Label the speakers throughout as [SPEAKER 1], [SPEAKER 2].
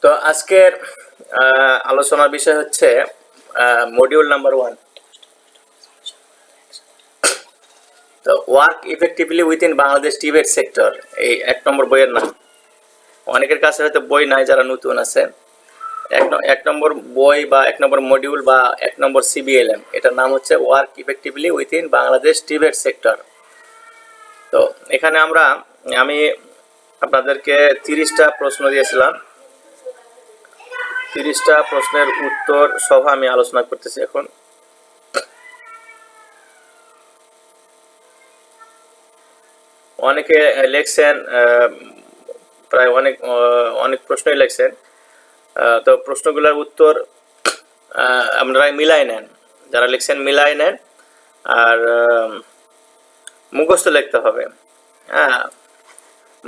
[SPEAKER 1] তো আজকের আলোচনার বিষয় হচ্ছে মডিউল নাম্বার 1। তো work effectively within Bangladesh Tibet sector, এই 1 নম্বর বইয়ের নাম। অনেকের কাছে হয়তো বই নাই, যারা নতুন আছে। এক নম্বর বই বা 1 নম্বর মডিউল বা 1 নম্বর সিবিএলএম, এটার নাম হচ্ছে work effectively within Bangladesh Tibet sector. তো এখানে আমি আপনাদেরকে 30টা প্রশ্ন দিয়েছিলাম। 30টা প্রশ্নের উত্তর সহ আমি আলোচনা করতেছি এখন। অনেকে লেখছেন, প্রায় অনেক প্রশ্নই লেখছেন। তো প্রশ্নগুলোর উত্তর আপনারা মিলাই নেন, যারা লিখছেন মিলাই নেন। আর মুখস্থ লিখতে হবে। হ্যাঁ,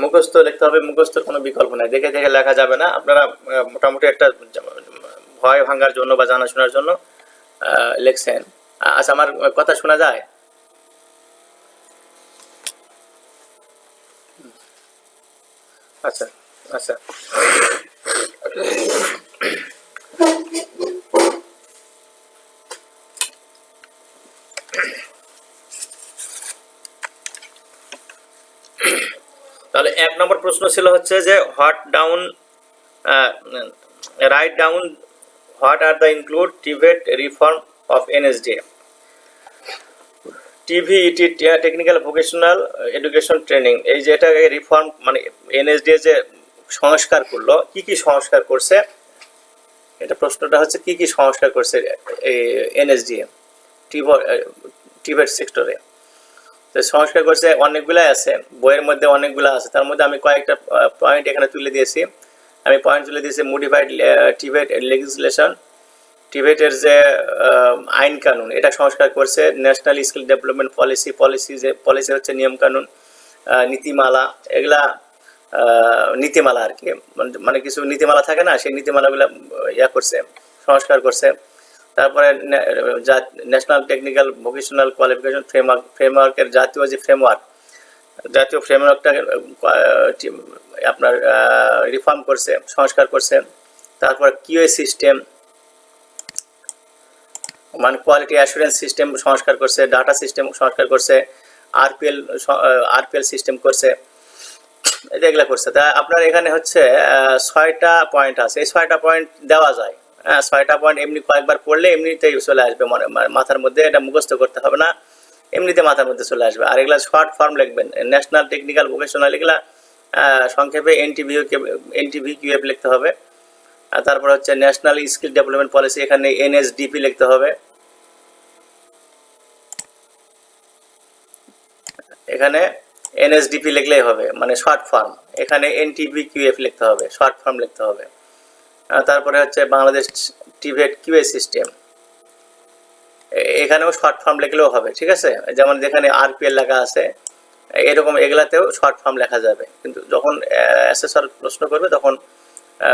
[SPEAKER 1] মুখস্থ লিখতে হবে, মুখস্থর কোনো বিকল্প নাই, দেখে দেখে লেখা যাবে না। আপনারা মোটামুটি একটা ভয় ভাঙার জন্য বা জানাশোনার জন্য লিখছেন। আচ্ছা, আমার কথা শোনা যায়? আচ্ছা আচ্ছা, তাহলে 1 নম্বর প্রশ্ন ছিল হচ্ছে যে write down what are the include Tibet reform of NSD. TVET, technical vocational education training, এই যে এটা রিফর্ম মানে এনএসডি যে সংস্কার করলো, কি কি সংস্কার করছে, এটা প্রশ্নটা হচ্ছে কি কি সংস্কার করছে এনএসডি টিবেট সেক্টরে। তো সংস্কার করছে অনেকগুলাই আছে, বইয়ের মধ্যে অনেকগুলো আছে। তার মধ্যে আমি কয়েকটা পয়েন্ট এখানে তুলে দিয়েছি। মডিফাইড টিবেট লেজিসলেশন, টিবেটের যে আইন কানুন, এটা সংস্কার করছে। ন্যাশনাল স্কিল ডেভেলপমেন্ট পলিসি হচ্ছে নিয়ম কানুন, নীতিমালা, এগুলা নীতিমালা আর কি, মানে কিছু নীতিমালা থাকে না, সেই নীতিমালাগুলো সংস্কার করছে। তারপরে ন্যাশনাল টেকনিক্যাল ভোকেশনাল কোয়ালিফিকেশন ফ্রেমওয়ার্কের জাতীয় ফ্রেমওয়ার্কটা আপনার রিফর্ম করছে, সংস্কার করছে। তারপর কিউএ সিস্টেম মানে কোয়ালিটি অ্যাসুরেন্স সিস্টেম সংস্কার করছে, ডাটা সিস্টেম সংস্কার করছে, আরপিএল সিস্টেম করছে, এগুলা করছে। তা আপনার এখানে হচ্ছে 6টা পয়েন্ট আছে। এই 6টা পয়েন্ট দেওয়া যায়। 6টা পয়েন্ট এমনি কয়েকবার পড়লে এমনিতেই চলে আসবে মাথার মধ্যে, এটা মুখস্থ করতে হবে না, এমনিতে মাথার মধ্যে চলে আসবে। আর এগুলা শর্ট ফর্ম লিখবেন, ন্যাশনাল টেকনিক্যাল ভোকেশনাল, এগুলা সংক্ষেপে এনটিভিকিউএফ লিখতে হবে। আর তারপর হচ্ছে ন্যাশনাল স্কিল ডেভেলপমেন্ট পলিসি, এখানে এনএসডিপি লিখতে হবে। এখানে এনএসডিপি লিখলেই হবে, মানে শর্ট ফর্ম। এখানে এনটিভিকিউএফ লিখতে হবে, শর্ট ফর্ম লিখতে হবে। তারপরে হচ্ছে বাংলাদেশ টিবেট কিউএ সিস্টেম, এখানেও শর্ট ফর্ম লিখলেও হবে, ঠিক আছে। যেমন যেখানে আরপিএল লেখা আছে, এরকম এগুলাতেও শর্ট ফর্ম লেখা যাবে। কিন্তু যখন অ্যাসেসর প্রশ্ন করবে তখন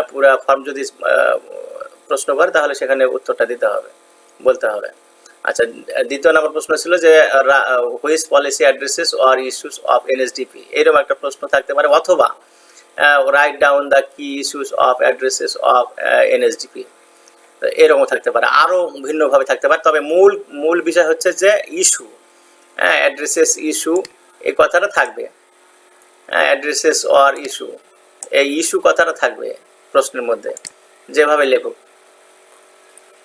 [SPEAKER 1] পুরা ফর্ম যদি প্রশ্ন করে, তাহলে সেখানে উত্তরটা বলতে হবে। আচ্ছা, 2 নম্বর প্রশ্ন ছিল যে which policy addresses or issues of NSDP, এরকম একটা প্রশ্ন থাকতে পারে। অথবা write down the key issues of addresses of NSDP, এরকম থাকতে পারে। আরো ভিন্নভাবে থাকতে পারে। তবে মূল বিষয় হচ্ছে যে ইস্যু, অ্যাড্রেসেস ইস্যু, এই কথাটা থাকবে। অ্যাড্রেসেস অর ইস্যু, এই ইস্যু কথাটা থাকবে প্রশ্নের মধ্যে, যেভাবে লেখুক।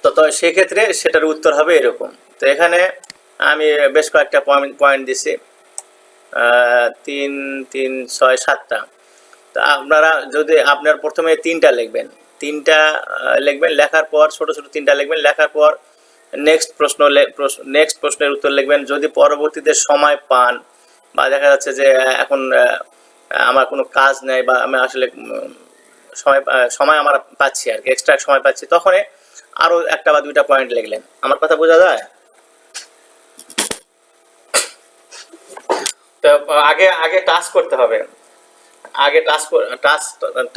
[SPEAKER 1] তো সেক্ষেত্রে সেটার উত্তর হবে এরকম। তো এখানে আমি বেশ কয়েকটা পয়েন্ট দিছি, 3, 3, 6, 7টা। তো আপনার প্রথমে 3টা লিখবেন, লেখার পর ছোট ছোট 3টা লিখবেন। লেখার পর নেক্সট প্রশ্নের উত্তর লিখবেন। যদি পরবর্তীতে সময় পান, বা দেখা যাচ্ছে যে এখন আমার কোনো কাজ নেই, বা আমি আসলে সময় আমার পাচ্ছি আর কি, এক্সট্রা সময় পাচ্ছি, তখন আরো 1টা বা 2টা পয়েন্ট লিখলেন। আমার কথা বোঝা যায়? তো আগে টাস্ক করতে হবে,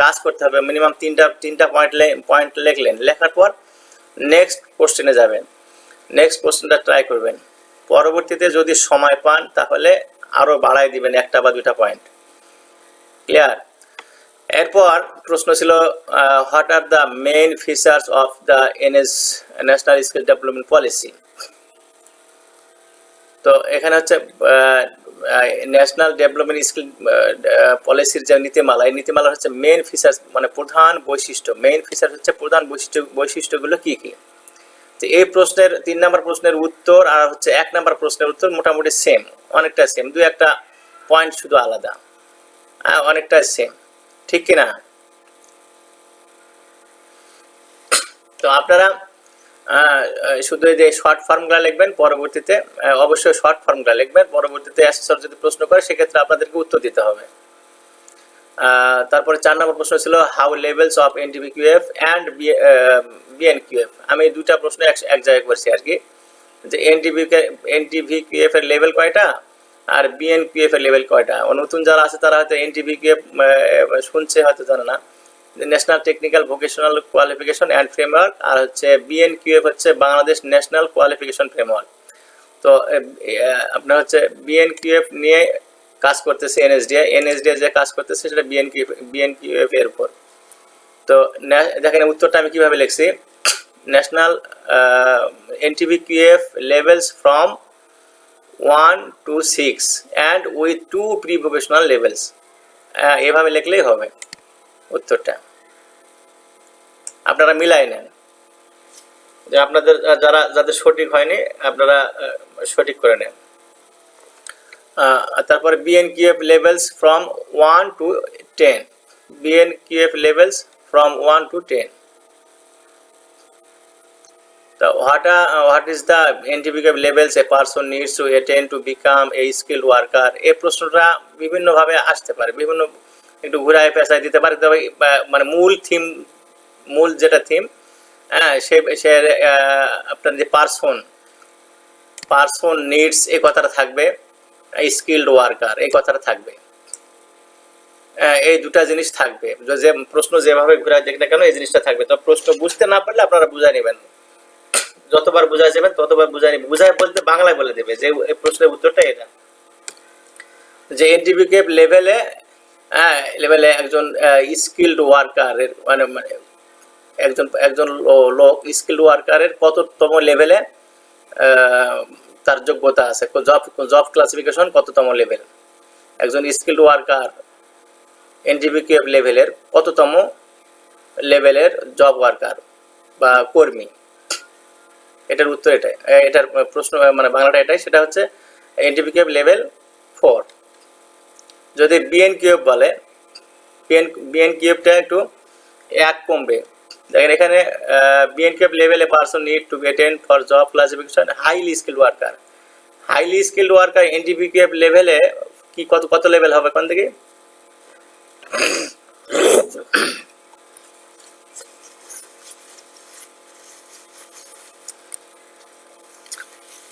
[SPEAKER 1] টাস্ক করতে হবে। মিনিমাম 3টা পয়েন্ট লিখলেন। লেখার পর নেক্সট কোশ্চেনে যাবেন, নেক্সট কোশ্চেনটা ট্রাই করবেন। পরবর্তীতে যদি সময় পান তাহলে আরো বাড়াই দিবেন 1টা বা 2টা পয়েন্ট। ক্লিয়ার? এরপর প্রশ্ন ছিল what are the main features of the national skill development policy. তো এখানে হচ্ছে ন্যাশনাল ডেভেলপমেন্ট স্কিল পলিসির যে নীতিমালা, এই নীতিমালা হচ্ছে মেইন ফিচার্স মানে প্রধান বৈশিষ্ট্য, মেইন ফিচার হচ্ছে প্রধান বৈশিষ্ট্যগুলো কি কি। তো এই প্রশ্নের 3 নম্বর প্রশ্নের উত্তর আর হচ্ছে 1 নম্বর প্রশ্নের উত্তর মোটামুটি সেম, অনেকটা সেম, 2-1টা পয়েন্ট শুধু আলাদা, অনেকটা সেম, ঠিক কিনা? তো আপনারা শুধু এই যে শর্ট ফর্মগুলো লিখবেন, পরবর্তীতে অবশ্যই শর্ট ফর্মগুলো লিখবেন, পরবর্তীতে অ্যাসেসর যদি প্রশ্ন করে সেক্ষেত্রে আপনাদেরকে উত্তর দিতে হবে। তারপরে 4 নম্বর প্রশ্ন ছিল how levels of NTVQF and BNQF. আমি 2টা প্রশ্ন এক জায়গায় করছি আর কি, যে এনটিভিকিউএফ এর লেভেল কয়টা আর বিএনকিউএফ এর লেভেল কয়টা। নতুন যারা আছে তারা হয়তো এনটিভিকিউএফ শুনছে, হয়তো জানে না। National technical vocational qualification and framework, আর হচ্ছে বিএনকিউএফ হচ্ছে বাংলাদেশ ন্যাশনাল কোয়ালিফিকেশন ফ্রেমওয়ার্ক। তো আপনার হচ্ছে বিএনকিউএফ নিয়ে কাজ করতেছে এনএসডিআই যে কাজ করতেছে সেটা বিএনকিউএফ এর উপর। তো দেখেন উত্তরটা আমি কিভাবে লিখছি, national এনটিভিকিউএফ levels from 1 to 6 and with 2 pre-vocational levels, এভাবে লিখলেই হবে উত্তরটা। আপনারা মিলাই নেন, যে আপনাদের যাদের সঠিক হয়নি আপনারা সঠিক করে নেন। তারপরে BNQF levels from 1 to 10, BNQF levels from 1 to 10। So what is the NTVQF levels a person needs to attain to become a skilled worker? এই প্রশ্নটা বিভিন্ন ভাবে আসতে পারে, বিভিন্ন একটু ঘুরায় পেঁচায় দিতে পারে, তবে মানে মূল যেটা থিম, সে আপনার যে পারসন নিডস এই কথাটা থাকবে, স্কিলড ওয়ার্কার এই কথাটা থাকবে, এই দুটা জিনিস থাকবে। যে প্রশ্ন যেভাবে ঘুরায় দেখ না কেন এই জিনিসটা থাকবে। তো প্রশ্ন বুঝতে না পারলে আপনারা বুঝাই নেবেন, যতবার বুঝাই যাবেন ততবার বুঝাই বলতে বাংলায় বলে দেবে যে এই প্রশ্নের উত্তরটা এটা, যে এনটিভিকেএফ লেভেলে একজন স্কিলড ওয়ার্কারের মানে একজন লোক স্কিলড ওয়ার্কারের কততম লেভেলে তার যোগ্যতা আছে, জব ক্লাসিফিকেশন কততম লেভেল, একজন স্কিলড ওয়ার্কার এনটিভিকেএফ লেভেলের কততম লেভেলের জব ওয়ার্কার বা কর্মী। এটার উত্তর এটাই, এটার প্রশ্ন মানে বাংলাটা এটাই, সেটা হচ্ছে এনটিভিকেএফ লেভেল 4। যদি বিএনকিউএফ বলে, বিএনকিউএফটা একটু 1 কমবে। দেখেন এখানে বিএনকিউএফ লেভেলে person need to attend for job classification highly skilled worker. Highly skilled worker NTVKF লেভেলে কি কত লেভেল হবে কোন দিকে?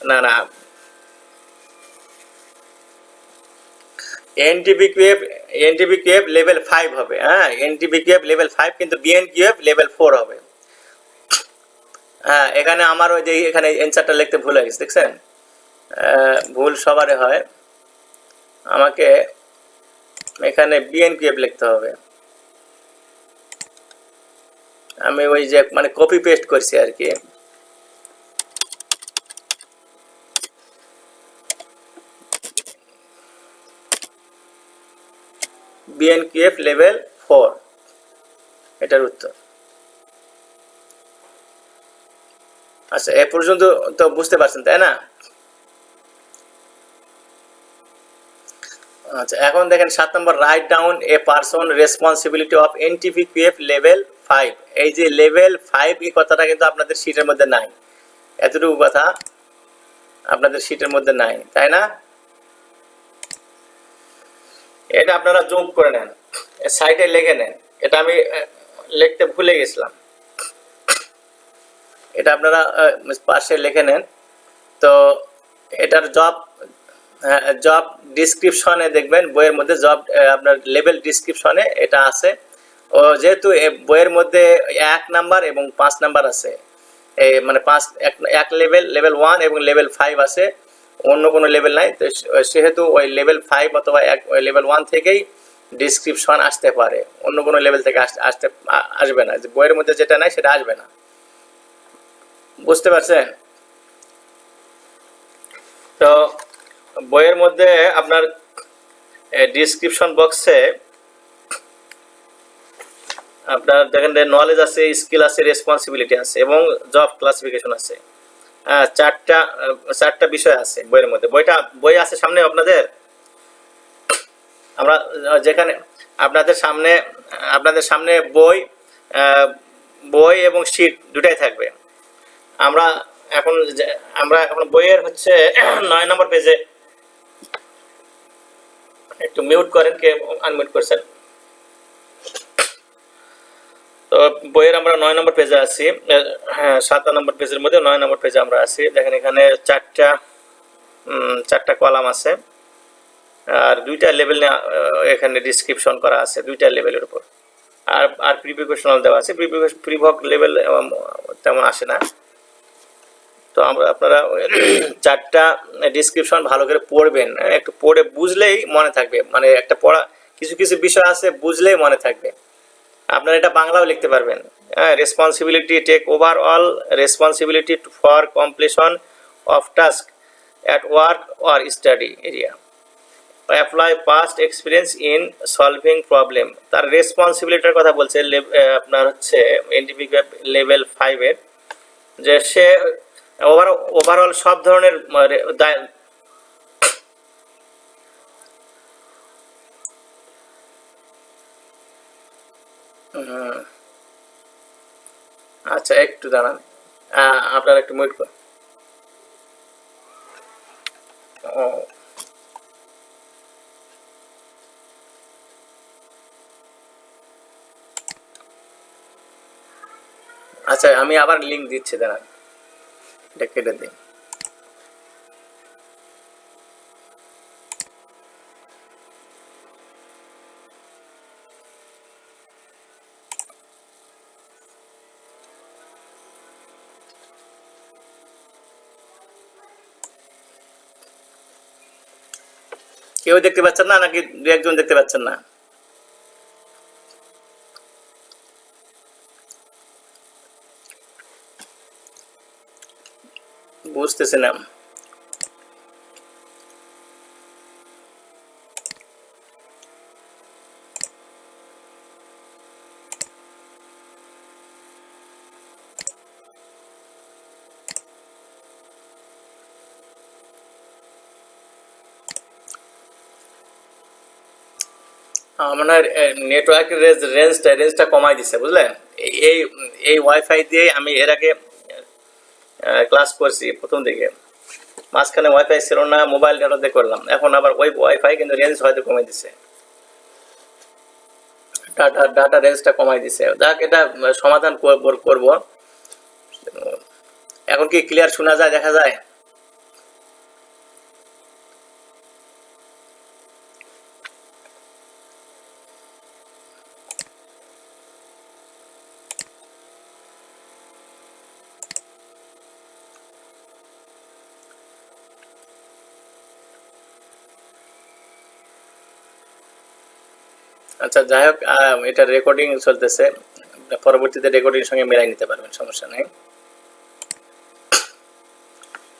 [SPEAKER 1] না এনটিভিকিউএফ লেভেল 5 হবে, হ্যাঁ এনটিভিকিউএফ লেভেল 5, কিন্তু বিএনকিউএফ লেভেল 4 হবে। হ্যাঁ এখানে আমার ওই যে এখানে অ্যানসারটা লিখতে ভুল হয়ে গেছে, দেখছেন ভুল সবারই হয়, আমাকে এখানে বিএনকিউএফ লিখতে হবে। আমি ওই যে মানে কপি পেস্ট করছি আর কি। বিএনকিউএফ লেভেল 4 এটার উত্তর। আচ্ছা এ পর্যন্ত তো বুঝতে পারছেন তাই না? আচ্ছা এখন দেখেন 7 নম্বর, right down a person responsibility of NTVQF level 5। এই যে লেভেল 5 এই কথাটা কিন্তু আপনাদের শীটের মধ্যে নাই, এতটুকু কথা আপনাদের শীটের মধ্যে নাই, তাই না? এটা আপনারা যোগ করে নেন, সাইডে লিখে নেন, এটা আমি লিখতে ভুলে গেছিলাম, এটা আপনারা পাশে লিখে নেন। তো এটার জব ডিসক্রিপশনে দেখবেন, বইয়ের মধ্যে জব আপনার লেভেল ডিসক্রিপশনে এটা আছে। ও যেহেতু বইয়ের মধ্যে 1 নাম্বার এবং 5 নাম্বার আছে, মানে এক লেভেল 1 এবং লেভেল 5 আছে, অন্য কোনো লেভেল নাই। তো সেহেতু ওই লেভেল 5 অথবা লেভেল 1 থেকেই ডিসক্রিপশন আসতে পারে, অন্য কোনো লেভেল থেকে আসবে না, যে বইয়ের মধ্যে যেটা নাই সেটা আসবে না। বুঝতে পারছেন? তো বইয়ের মধ্যে আপনার ডিসক্রিপশন বক্সে আপনার দেখেন নলেজ আছে, স্কিল আছে, রেসপন্সিবিলিটি আছে এবং জব ক্লাসিফিকেশন আছে। চারটা বিষয় আছে বইয়ের মধ্যে। বই আছে সামনে আপনাদের, আমরা যেখানে আপনাদের সামনে বই এবং শীট দুটাই থাকবে। আমরা এখন বইয়ের হচ্ছে 9 নম্বর পেজে, একটু মিউট করেন, কে আনমিউট করছেন। তো বইয়ের আমরা 9 নম্বর পেজে আছি, হ্যাঁ 7 নম্বর পেজের মধ্যে 9 নম্বর পেজে আমরা আছি। দেখেন এখানে চারটা কলাম আছে আর দুইটা লেভেল এখানে ডিসক্রিপশন করা আছে, দুইটা লেভেলের উপর। আর প্রিভিকেশনাল দেওয়া আছে, প্রিভক লেভেল তেমন আসে না। তো আপনারা চারটা ডিসক্রিপশন ভালো করে পড়বেন, একটু পড়ে বুঝলেই মনে থাকবে, মানে একটা পড়া কিছু কিছু বিষয় আছে বুঝলেই মনে থাকবে। আপনারা এটা বাংলাও লিখতে পারবেন। Responsibility take overall responsibility for completion of task at work or study area, apply past experience in solving problem. তার রেসপন্সিবিলিটির কথা বলছে আপনার হচ্ছে এনটিপি লেভেল 5 এর, যে সে ওভারঅল সব ধরনের আচ্ছা একটু দাঁড়ান, আপনারা একটু মিউট করুন। আচ্ছা আমি আবার লিঙ্ক দিচ্ছি, দাঁড়ান এটা কেটে দিন। কেউ দেখতে পাচ্ছেন না নাকি দু একজন দেখতে পাচ্ছেন না? বুঝতেছি না। আমার নেটওয়ার্কের রেঞ্জটা কমাই দিছে, বুঝলেন? এই এই ওয়াইফাই দিয়ে আমি এর আগে ক্লাস করছি প্রথম দিকে, মাঝখানে ওয়াইফাই ছিল না, মোবাইল ডাটা দিয়ে করলাম, এখন আবার ওই ওয়াইফাই কিন্তু রেঞ্জ হয়তো কমাই দিছে, ডাটা রেঞ্জটা কমাই দিছে। দেখ এটা সমাধান করব। এখন কি ক্লিয়ার শোনা যায়, দেখা যায়? আচ্ছা যাই হোক, এটা রেকর্ডিং চলতেছে, পরবর্তীতে রেকর্ডিং সঙ্গে মেলাই নিতে পারবেন, সমস্যা নেই।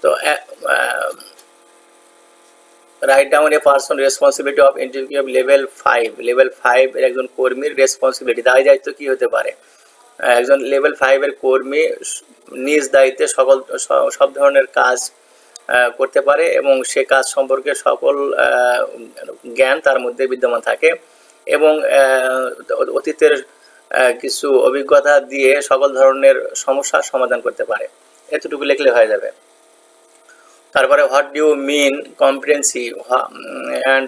[SPEAKER 1] তো right down a person responsibility of NTP of level 5 এর একজন কর্মীর রেসপন্সিবিলিটি, দায় দায়িত্ব কি হতে পারে? একজন লেভেল 5 এর কর্মী নিজ দায়িত্বে সব ধরনের কাজ করতে পারে এবং সে কাজ সম্পর্কে সকল জ্ঞান তার মধ্যে বিদ্যমান থাকে এবং অতীতের কিছু অভিজ্ঞতা দিয়ে সকল ধরনের সমস্যার সমাধান করতে পারে। এতটুকু লিখলে হয়ে যাবে। তারপরে what do you mean competency and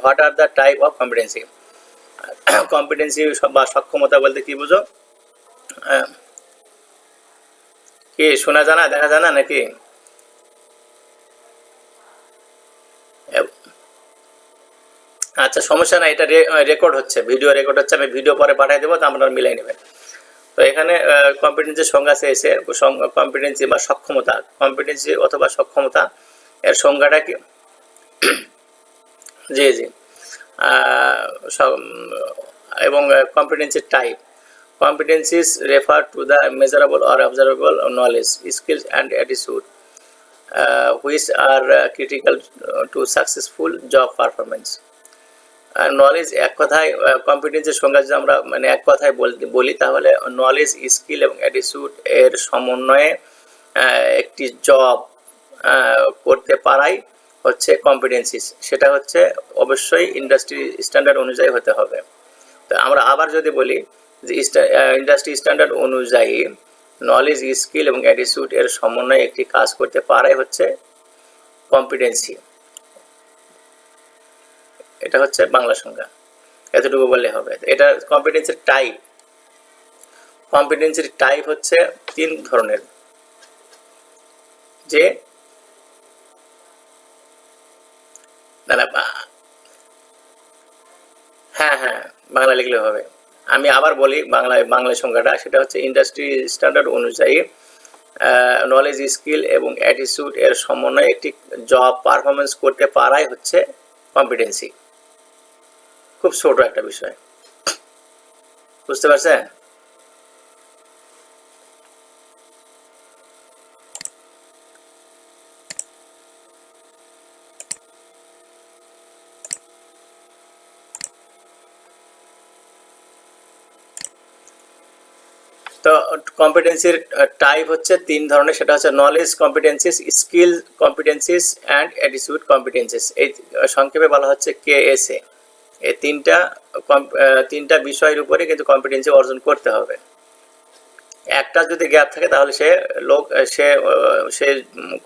[SPEAKER 1] what are the type of competency. Competency বা সক্ষমতা বলতে কি বুঝো? কি শোনা জানা, দেখা জানা নাকি? আচ্ছা সমস্যা না, এটা রেকর্ড হচ্ছে, ভিডিও রেকর্ড হচ্ছে, আমি ভিডিও পরে পাঠিয়ে দেবো, তো আপনারা মিলাই নেবেন। তো এখানে কম্পিটেন্সির সংজ্ঞা চেয়েছে, কম্পিটেন্সি বা সক্ষমতা, কম্পিটেন্সি অথবা সক্ষমতা এর সংজ্ঞাটা কি? জি জি, এবং competency type. Competencies refer to the measurable or observable knowledge, skills, and attitude which are critical to successful job performance. Knowledge এক কথায় কম্পিটেন্সের সংজ্ঞা যদি আমরা মানে এক কথায় বলি তাহলে নলেজ, স্কিল এবং অ্যাটিটিউড এর সমন্বয়ে একটি জব করতে পারাই হচ্ছে কম্পিটেন্সিস। সেটা হচ্ছে অবশ্যই ইন্ডাস্ট্রি স্ট্যান্ডার্ড অনুযায়ী হতে হবে। তো আমরা আবার যদি বলি যে ইন্ডাস্ট্রি স্ট্যান্ডার্ড অনুযায়ী নলেজ, স্কিল এবং অ্যাটিটিউড এর সমন্বয়ে একটি কাজ করতে পারাই হচ্ছে কম্পিটেন্সি। এটা হচ্ছে বাংলা সংজ্ঞা, এতটুকু বললে হবে। এটা কম্পিটেন্সির টাইপ। কম্পিটেন্সির টাইপ হচ্ছে 3 ধরনের। যে হ্যাঁ হ্যাঁ বাংলা লিখলে হবে। আমি আবার বলি বাংলা সংজ্ঞাটা, সেটা হচ্ছে ইন্ডাস্ট্রি স্ট্যান্ডার্ড অনুযায়ী নলেজ, স্কিল এবং অ্যাটিটিউড এর সমন্বয়ে একটি জব পারফরমেন্স করতে পারাই হচ্ছে কম্পিটেন্সি। খুব ছোট একটা বিষয়, বুঝতে পারছেন? তো কম্পিটেন্সির টাইপ হচ্ছে 3 ধরনের, সেটা হচ্ছে knowledge competencies, skill competencies and attitude competencies. এই সংক্ষেপে বলা হচ্ছে কেএসএ। এই তিনটা বিষয়ের উপরে কিন্তু কম্পিটেন্সি অর্জন করতে হবে। একটা যদি গ্যাপ থাকে তাহলে সে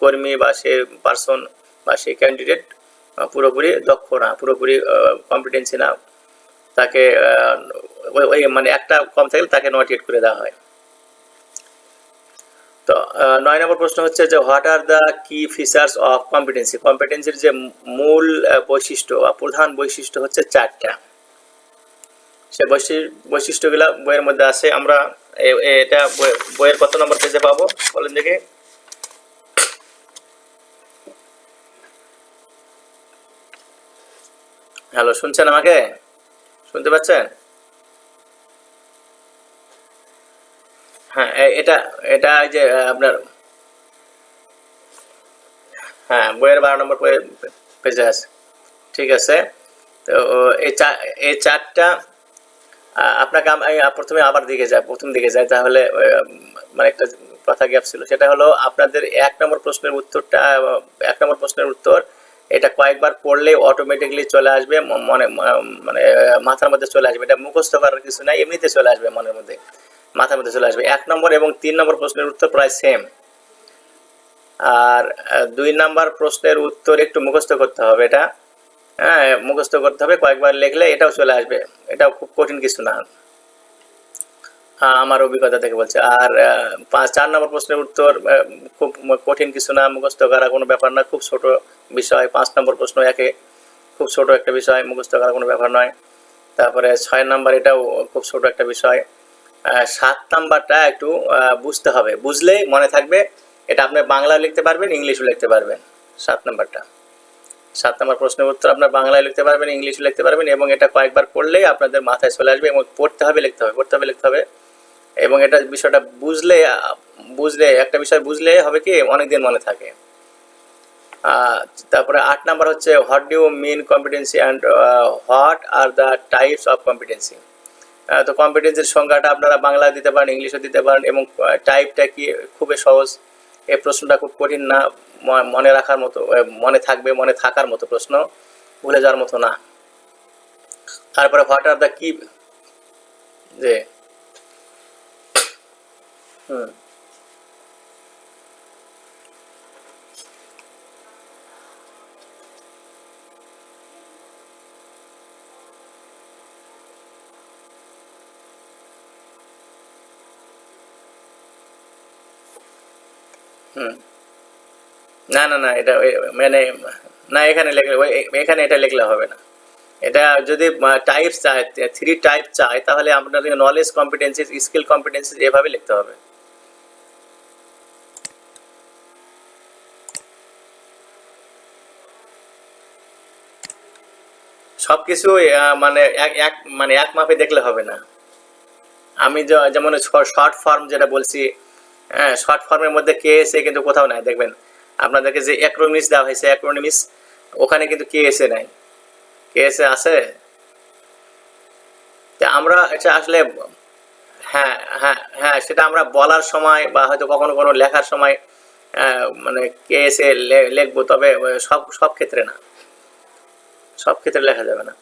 [SPEAKER 1] কর্মী বা সে পার্সন বা সে ক্যান্ডিডেট পুরোপুরি দক্ষ না, পুরোপুরি কম্পিটেন্সি না, তাকে ওই মানে একটা কম থাকলে তাকে নট ইয়েট করে দেওয়া হয়। তো 9 নম্বর প্রশ্ন হচ্ছে যে হোয়াট আর দ্য কি ফিচার্স অফ কম্পিটেন্সি। কম্পিটেন্সির যে মূল বৈশিষ্ট্য বা প্রধান বৈশিষ্ট্য হচ্ছে 4টা। সে বৈশিষ্ট্যগুলা বইয়ের মধ্যে আছে। আমরা এটা বইয়ের কত নম্বর পেজে পাবো বলেন দেখি? হ্যালো, শুনছেন আমাকে? শুনতে পাচ্ছেন? হ্যাঁ, এটা যে আপনার হ্যাঁ বইয়ের 12 নম্বর পেজে আছে। ঠিক আছে। তো এই 4টা আপনাকে আমি প্রথমে প্রথম দিকে যাই, তাহলে মানে একটা কথা গ্যাপ ছিল। সেটা হলো আপনাদের 1 নম্বর প্রশ্নের উত্তরটা, 1 নম্বর প্রশ্নের উত্তর এটা কয়েকবার পড়লে অটোমেটিকলি চলে আসবে, মানে মাথার মধ্যে চলে আসবে। এটা মুখস্থ করার কিছু নাই, এমনিতে চলে আসবে মনের মধ্যে, মাথার মধ্যে চলে আসবে। 1 নম্বর এবং 3 নম্বর প্রশ্নের উত্তর প্রায় সেম। আর 2 নম্বর প্রশ্নের উত্তর একটু মুখস্থ করতে হবে। এটা হ্যাঁ মুখস্থ করতে হবে, কয়েকবার লিখলে এটাও চলে আসবে। এটাও খুব কঠিন কিছু না, আমার অভিজ্ঞতা থেকে বলছে। আর 4 নম্বর প্রশ্নের উত্তর খুব কঠিন কিছু না, মুখস্থ করা কোনো ব্যাপার না, খুব ছোট বিষয়। 5 নম্বর প্রশ্ন খুব ছোট একটা বিষয়, মুখস্থ করা কোনো ব্যাপার নয়। তারপরে 6 নম্বর এটাও খুব ছোট একটা বিষয়। 7 নাম্বারটা একটু বুঝতে হবে, বুঝলেই মনে থাকবে। এটা আপনি বাংলায় লিখতে পারবেন, ইংলিশও লিখতে পারবেন। 7 নাম্বারটা, 7 নম্বর প্রশ্নের উত্তর আপনার বাংলায় লিখতে পারবেন, ইংলিশে লিখতে পারবেন, এবং এটা কয়েকবার পড়লেই আপনাদের মাথায় চলে আসবে। এবং পড়তে হবে, লিখতে হবে। এবং এটা বিষয়টা বুঝলে একটা বিষয় বুঝলে হবে কি অনেকদিন মনে থাকে। তারপরে 8 নাম্বার হচ্ছে what do you mean competency and what are the types of competency. তো কম্পিটেন্সির সংজ্ঞাটা আপনারা বাংলায় দিতে পারেন, ইংলিশে দিতে পারেন। এবং টাইপটা কি, খুবই সহজ। এই প্রশ্নটা খুব কঠিন না, মনে রাখার মতো, মনে থাকার মতো প্রশ্ন, ভুলে যাওয়ার মতো না। তারপরে হোয়াট আর দ্য কি, যে হুম হুম না এটা মানে না, এখানে এটা লিখলে হবে না। এটা যদি টাইপস চায়, 3 টাইপ চায়, তাহলে আপনাদের নলেজ কম্পিটেন্সিস, স্কিল কম্পিটেন্সিস এভাবে লিখতে হবে। সবকিছু মানে এক মাপে দেখলে হবে না। আমি যেমন শর্ট ফর্ম যেটা বলছি, হ্যাঁ, শর্ট ফর্মের মধ্যে কে এসে কিন্তু কোথাও নাই, দেখবেন আপনাদেরকে যে অ্যাক্রোনিমিস দেওয়া হয়েছে, অ্যাক্রোনিমিস ওখানে কিন্তু কে এসে নাই, কে এসে আছে। আমরা এটা আসলে, হ্যাঁ হ্যাঁ হ্যাঁ, সেটা আমরা বলার সময় বা হয়তো কখনো কোনো লেখার সময় মানে কে এসে লিখবো, তবে সব সব ক্ষেত্রে না, সব ক্ষেত্রে লেখা যাবে না।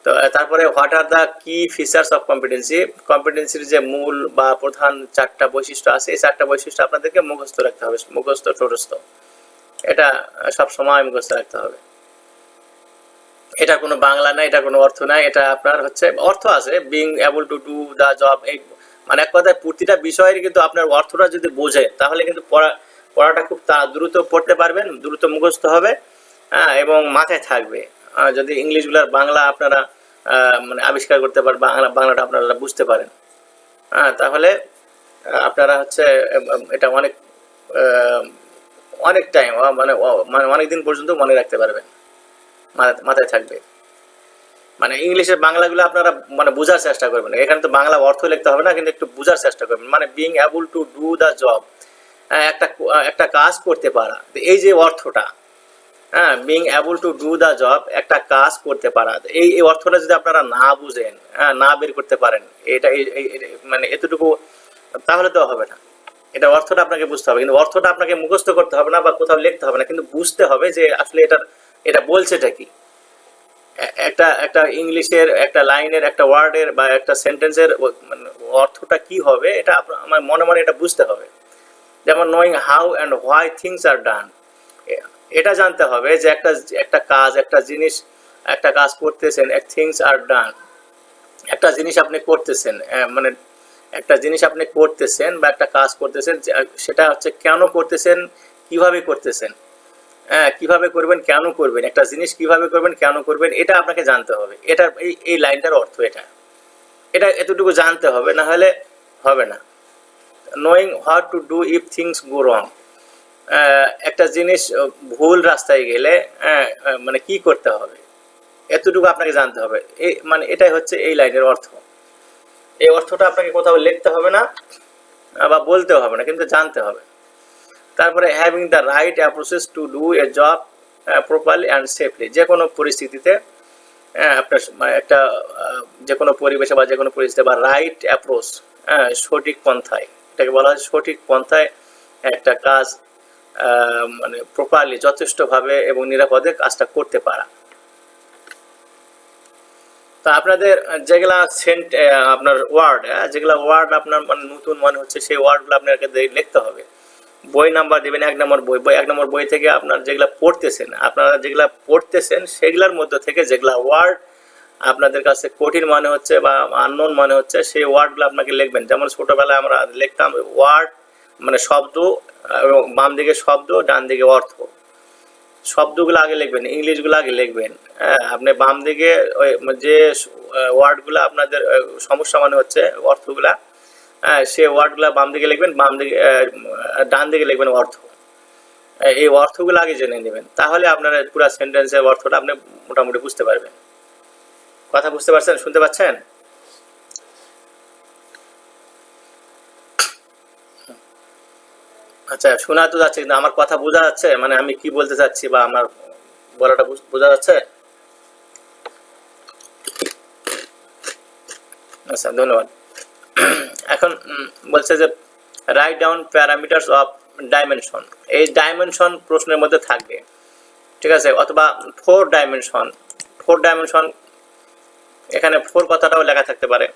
[SPEAKER 1] তো তারপরে হোয়াট আর দ্য কি ফিচার্স অফ কম্পিটেন্সি, কম্পিটেন্সির যে মূল বা প্রধান চারটা বৈশিষ্ট্য আছে, এই চারটা বৈশিষ্ট্য আপনাদেরকে মুখস্থ রাখতে হবে, মুখস্থ ঠোঁটস্থ, এটা সব সময় মুখস্থ রাখতে হবে। এটা কোনো বাংলা নাই, এটা কোনো অর্থ নাই, এটা আপনার হচ্ছে অর্থ আছে, being able to do the job, এই মানে এক কথায় প্রতিটা বিষয়ের কিন্তু আপনার অর্থটা যদি বোঝে তাহলে কিন্তু পড়াটা খুব দ্রুত পড়তে পারবেন, দ্রুত মুখস্থ হবে, হ্যাঁ, এবং মাথায় থাকবে। যদি ইংলিশগুলার বাংলা আপনারা মানে আবিষ্কার করতে পারেন, বাংলাটা আপনারা বুঝতে পারেন, হ্যাঁ, তাহলে আপনারা হচ্ছে এটা অনেক অনেক টাইম মানে অনেক দিন পর্যন্ত মনে রাখতে পারবেন, মাথায় থাকবে। মানে ইংলিশের বাংলাগুলো আপনারা মানে বোঝার চেষ্টা করবেন, এখানে তো বাংলা অর্থ লিখতে হবে না, কিন্তু একটু বোঝার চেষ্টা করবেন। মানে being able to do the job, একটা একটা কাজ করতে পারা, এই যে অর্থটা, হ্যাঁ, being able to do the job, একটা কাজ করতে পারা, এই অর্থটা যদি আপনারা না বুঝেন, হ্যাঁ, না বের করতে পারেন, এটা মানে এতটুকু, তাহলে তো হবে না। এটা অর্থটা আপনাকে বুঝতে হবে, কিন্তু অর্থটা আপনাকে মুখস্থ করতে হবে না বা কোথাও লিখতে হবে না, কিন্তু বুঝতে হবে যে আসলে এটা বলছেটা কি। একটা একটা ইংলিশের একটা লাইনের, একটা ওয়ার্ডের বা একটা সেন্টেন্সের মানে অর্থটা কি হবে, এটা আমার মনে মনে এটা বুঝতে হবে। যেমন knowing how and why things are done, এটা জানতে হবে যে একটা একটা কাজ, একটা জিনিস, একটা কাজ করতেছেন, থিংস আর ডান, একটা জিনিস আপনি করতেছেন, মানে একটা জিনিস আপনি করতেছেন বা একটা কাজ করতেছেন, সেটা হচ্ছে কেন করতেছেন, কিভাবে করতেছেন, হ্যাঁ, কিভাবে করবেন, কেন করবেন, একটা জিনিস কিভাবে করবেন, কেন করবেন, এটা আপনাকে জানতে হবে। এটা এই লাইনটার অর্থ এটা, এটা এতটুকু জানতে হবে, না হলে হবে না। Knowing what to do if things go wrong, একটা জিনিস ভুল রাস্তায় গেলে মানে কি করতে হবে, এতটুকু আপনাকে জানতে হবে। এই মানে এটাই হচ্ছে এই লাইনের অর্থ। এই অর্থটা আপনাকে কোথাও লিখতে হবে না বা বলতেও হবে না, কিন্তু জানতে হবে। তারপরে having the right approaches to do a job properly and safely, যে কোনো পরিস্থিতিতে আপনার একটা যে কোনো পরিবেশে বা যে কোনো পরিস্থিতিতে বা রাইট অ্যাপ্রোচ, সঠিক পন্থায়, এটাকে বলা হয় সঠিক পন্থায় একটা কাজ মানে প্রপারলি, যথেষ্টভাবে এবং নিরাপদে কাজটা করতে পারা। তো আপনাদের যেগুলা আপনার ওয়ার্ড, যেগুলা ওয়ার্ড আপনার মানে নতুন মনে হচ্ছে, সেই ওয়ার্ডগুলো আপনাকে লিখতে হবে। বই নাম্বার দেবেন, 1 নম্বর বই, 1 নম্বর বই থেকে আপনার যেগুলা পড়তেছেন, আপনারা যেগুলা পড়তেছেন সেগুলোর মধ্যে থেকে যেগুলা ওয়ার্ড আপনাদের কাছে কঠিন মনে হচ্ছে বা আননোন মনে হচ্ছে, সেই ওয়ার্ডগুলো আপনাকে লিখবেন। যেমন ছোটবেলায় আমরা লিখতাম ওয়ার্ড মানে শব্দ, এবং বাম দিকে শব্দ, ডান দিকে অর্থ। শব্দগুলো আগে লিখবেন, ইংলিশগুলো আগে লিখবেন, হ্যাঁ, আপনি বাম দিকে যে ওয়ার্ডগুলো আপনাদের সমস্যা মনে হচ্ছে অর্থগুলা, হ্যাঁ, সেই ওয়ার্ডগুলো বাম দিকে লিখবেন, ডান দিকে লিখবেন অর্থ। এই অর্থগুলো আগে জেনে নেবেন, তাহলে আপনার পুরো সেন্টেন্সের অর্থটা আপনি মোটামুটি বুঝতে পারবেন। কথা বুঝতে পারছেন, শুনতে পাচ্ছেন? আচ্ছা, শোনা তো যাচ্ছে, কিন্তু আমার কথা বোঝা যাচ্ছে, মানে আমি কি বলতে চাচ্ছি বা আমার বলাটা বোঝা যাচ্ছে? আচ্ছা, ধন্যবাদ। এখন বলছে যে write down parameters of dimension, এই ডাইমেনশন প্রশ্নের মধ্যে থাকবে, ঠিক আছে, অথবা 4 ডাইমেনশন, 4 ডাইমেনশন, এখানে 4 কথাটাও লেখা থাকতে পারে,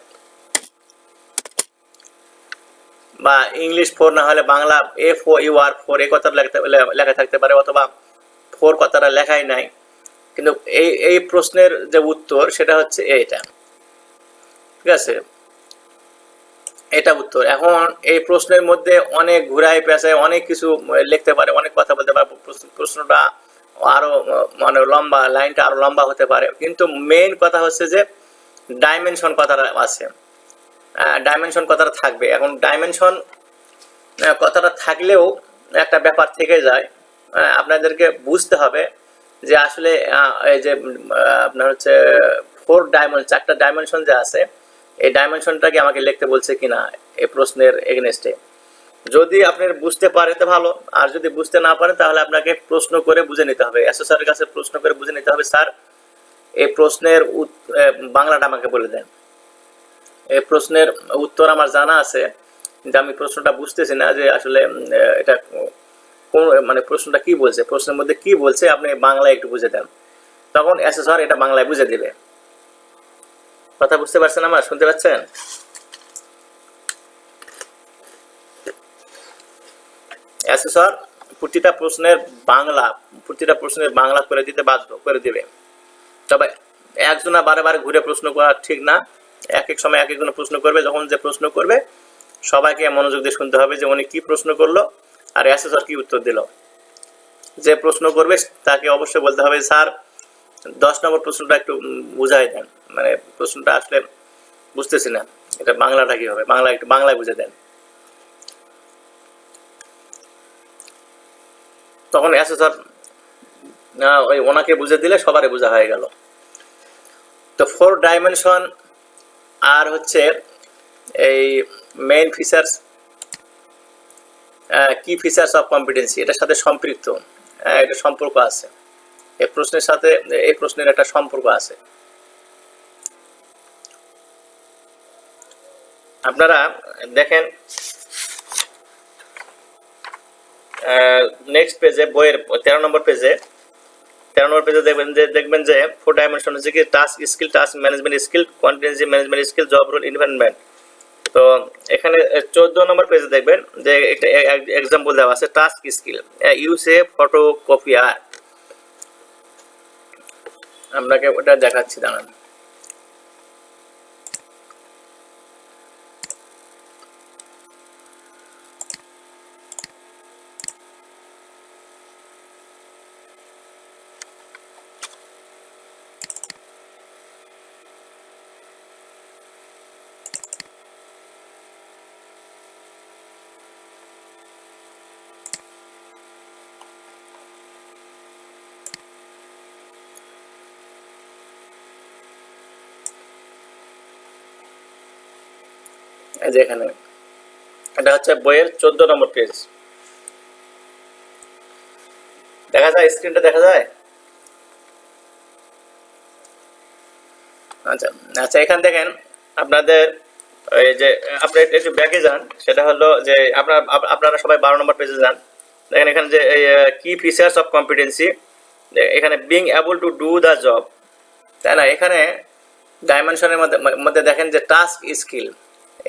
[SPEAKER 1] বা ইংলিশ 4 না হলে বাংলা FOUR4 এই কথাটা লেখা থাকতে পারে, অথবা 4 কথাটা লেখাই নাই, কিন্তু এই প্রশ্নের যে উত্তর সেটা হচ্ছে এইটা, ঠিক আছে, এটা উত্তর। এখন এই প্রশ্নের মধ্যে অনেক ঘুরায় পেঁচায় অনেক কিছু লিখতে পারে, অনেক কথা বলতে পারে, প্রশ্নটা আরো মানে লম্বা, লাইনটা আরো লম্বা হতে পারে, কিন্তু মেইন কথা হচ্ছে যে ডাইমেনশন কথাটা আছে, ডাইমেনশন কথাটা থাকবে। এখন ডাইমেনশন কথাটা থাকলেও একটা ব্যাপার থেকে যায়, আপনাদেরকে বুঝতে হবে যে আসলে এই যে আপনার হচ্ছে 4 ডাইমেনশন যে আছে, এই ডাইমেনশনটাকে আমাকে লিখতে বলছে কিনা এই প্রশ্নের এগেনস্টে। যদি আপনি বুঝতে পারেন তো ভালো, আর যদি বুঝতে না পারেন তাহলে আপনাকে প্রশ্ন করে বুঝে নিতে হবে, অ্যাসেসরের কাছে প্রশ্ন করে বুঝে নিতে হবে, স্যার এই প্রশ্নের বাংলাটা আমাকে বলে দেন। এই প্রশ্নের উত্তর আমার জানা আছে, কিন্তু আমি প্রশ্নটা বুঝতেছি না যে আসলে এটা কোন, মানে প্রশ্নটা কি বলছে, প্রশ্নের মধ্যে কি বলছে, আপনি বাংলায় একটু বুঝে দেন। তখন অ্যাসেসর এটা বাংলায় বুঝে দিবে। কথা বুঝতে পারছেন আমার? শুনতে পাচ্ছেন? অ্যাসেসর প্রতিটা প্রশ্নের বাংলা করে দিতে বাধ্য করে দিবে। তবে একজনা বারে বারে ঘুরে প্রশ্ন করা ঠিক না, এক এক সময় এক একজন প্রশ্ন করবে। যখন যে প্রশ্ন করবে সবাইকে মনোযোগ দিয়ে শুনতে হবে যে উনি কি প্রশ্ন করলো আর অ্যাসেসর কি উত্তর দিল। যে প্রশ্ন করবে তাকে অবশ্যই বলতে হবে, স্যার 10 নম্বর প্রশ্নটা একটু বুঝাই দেন, মানে প্রশ্নটা আসলে বুঝতেছি না, এটা বাংলাটা কি হবে, একটু বাংলায় বুঝে দেন। তখন অ্যাসেসর ওই ওনাকে বুঝে দিলে সবারই বোঝা হয়ে গেল। তো 4 ডাইমেনশন আর হচ্ছে এই মেইন ফিচার্স, কি ফিচার্স অফ কম্পিটেন্সি, এটার সাথে সম্পৃক্ত, এটা সম্পর্ক আছে এই প্রশ্নের সাথে, এই প্রশ্নের একটা সম্পর্ক আছে। আপনারা দেখেন নেক্সট পেজে, বইয়ের 13 নম্বর পেজে দেখবেন যে 4 ডাইমেনশন হচ্ছে কি task skill, task management skill, contingency management skill, job role, environment. তো এখানে 14 নম্বর পেজে দেখবেন যে একটা এক্সাম্পল দেওয়া আছে, task skill use a photocopier. আপনাকে ওটা দেখাচ্ছি, দাঁড়ান। এই যে এখানে এটা হচ্ছে বইয়ের 14 নম্বর পেজ, দেখা যায়, স্ক্রিনটা দেখা যায়? আচ্ছা আচ্ছা, এখানে দেখেন আপনাদের এই যে আপনি একটু ব্যাকে যান, সেটা হলো যে আপনারা সবাই 12 নম্বর পেজে যান। দেখেন এখানে যে কি ফিচার্স অফ কম্পিটেন্সি, এখানে being able to do the job, তাই না? এখানে ডাইমেনশনের মধ্যে দেখেন যে টাস্ক স্কিল,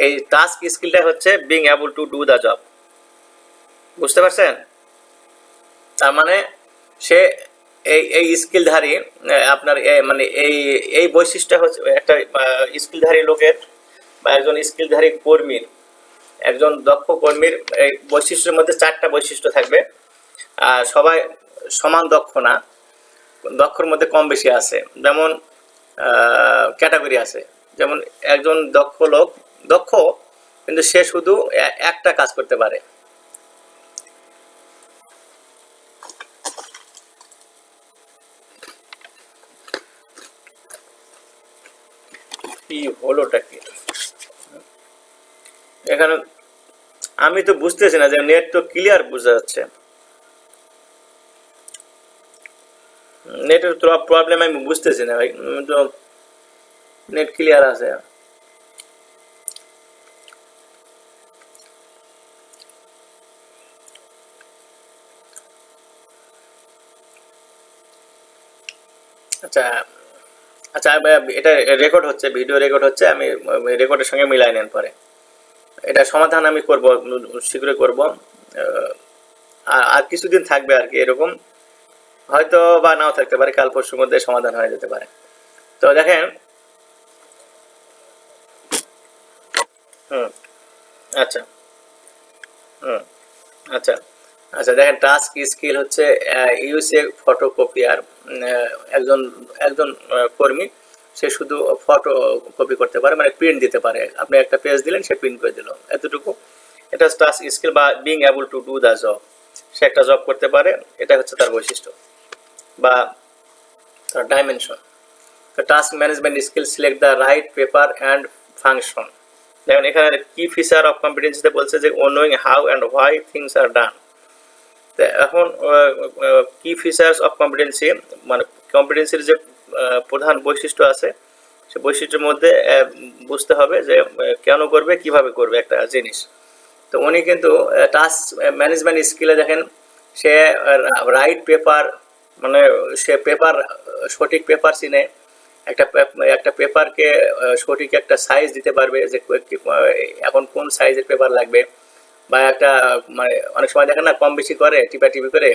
[SPEAKER 1] এই টাস্ক স্কিলটা হচ্ছে being able to do the job. বুঝতে পারছেন? তার মানে সে এই স্কিলধারী, আপনার মানে এই বৈশিষ্ট্য হচ্ছে একটা স্কিলধারী লোকের বা একজন স্কিলধারী কর্মীর, একজন দক্ষ কর্মীর এই বৈশিষ্ট্যের মধ্যে 4টা বৈশিষ্ট্য থাকবে। আর সবাই সমান দক্ষ না, দক্ষর মধ্যে কম বেশি আছে, যেমন ক্যাটাগরি আছে। যেমন একজন দক্ষ কিন্তু সে শুধু একটা কাজ করতে পারে। কি হলোটা কি এখানে? আমি তো বুঝতেছি না, যে নেট তো ক্লিয়ার বোঝা যাচ্ছে, নেটের তো প্রবলেম আমি বুঝতেছি না ভাই, তো নেট ক্লিয়ার আছে। আচ্ছা আচ্ছা, এটা রেকর্ড হচ্ছে, ভিডিও রেকর্ড হচ্ছে, আমি রেকর্ডের সঙ্গে মিলাই নেন পরে। এটা সমাধান আমি করব, শীঘ্রই করব। আর কিছুদিন থাকবে আর কি, এরকম হয়তো বা নাও থাকতে পারে, কাল পরশুর মধ্যে সমাধান হয়ে যেতে পারে। তো দেখেন, হুম, আচ্ছা, হুম, আচ্ছা আচ্ছা, দেখেন টাস্ক স্কিল হচ্ছে ইউসে ফটোকপিয়ার, একজন একজন কর্মী, সে শুধু ফটো কপি করতে পারে, মানে প্রিন্ট দিতে পারে। আপনি একটা পেজ দিলেন, সে প্রিন্ট করে দিল, এতটুকু। এটা টাস্ক স্কিল বা being able to do the job, সে একটা জব করতে পারে, এটা হচ্ছে তার বৈশিষ্ট্য। বা ডাইমেনশন। তো task management skill, select the right paper and function. দেখুন এখানে কি ফিচার অফ কম্পিটেন্সিতে বলছে যে knowing how and why things are done. তো এখন কি ফিচার্স অফ কম্পিটেন্সি, মানে কম্পিটেন্সির যে প্রধান বৈশিষ্ট্য আছে সে বৈশিষ্ট্যের মধ্যে বুঝতে হবে যে কেন করবে, কিভাবে করবে একটা জিনিস। তো উনি কিন্তু টাস্ক ম্যানেজমেন্ট স্কিলে দেখেন সে রাইট পেপার, মানে সে পেপার, সঠিক পেপার চিনে একটা পেপারকে সঠিক একটা সাইজ দিতে পারবে যে এখন কোন সাইজের পেপার লাগবে, বা একটা মানে অনেক সময় দেখেন না কম বেশি করে টিপি করে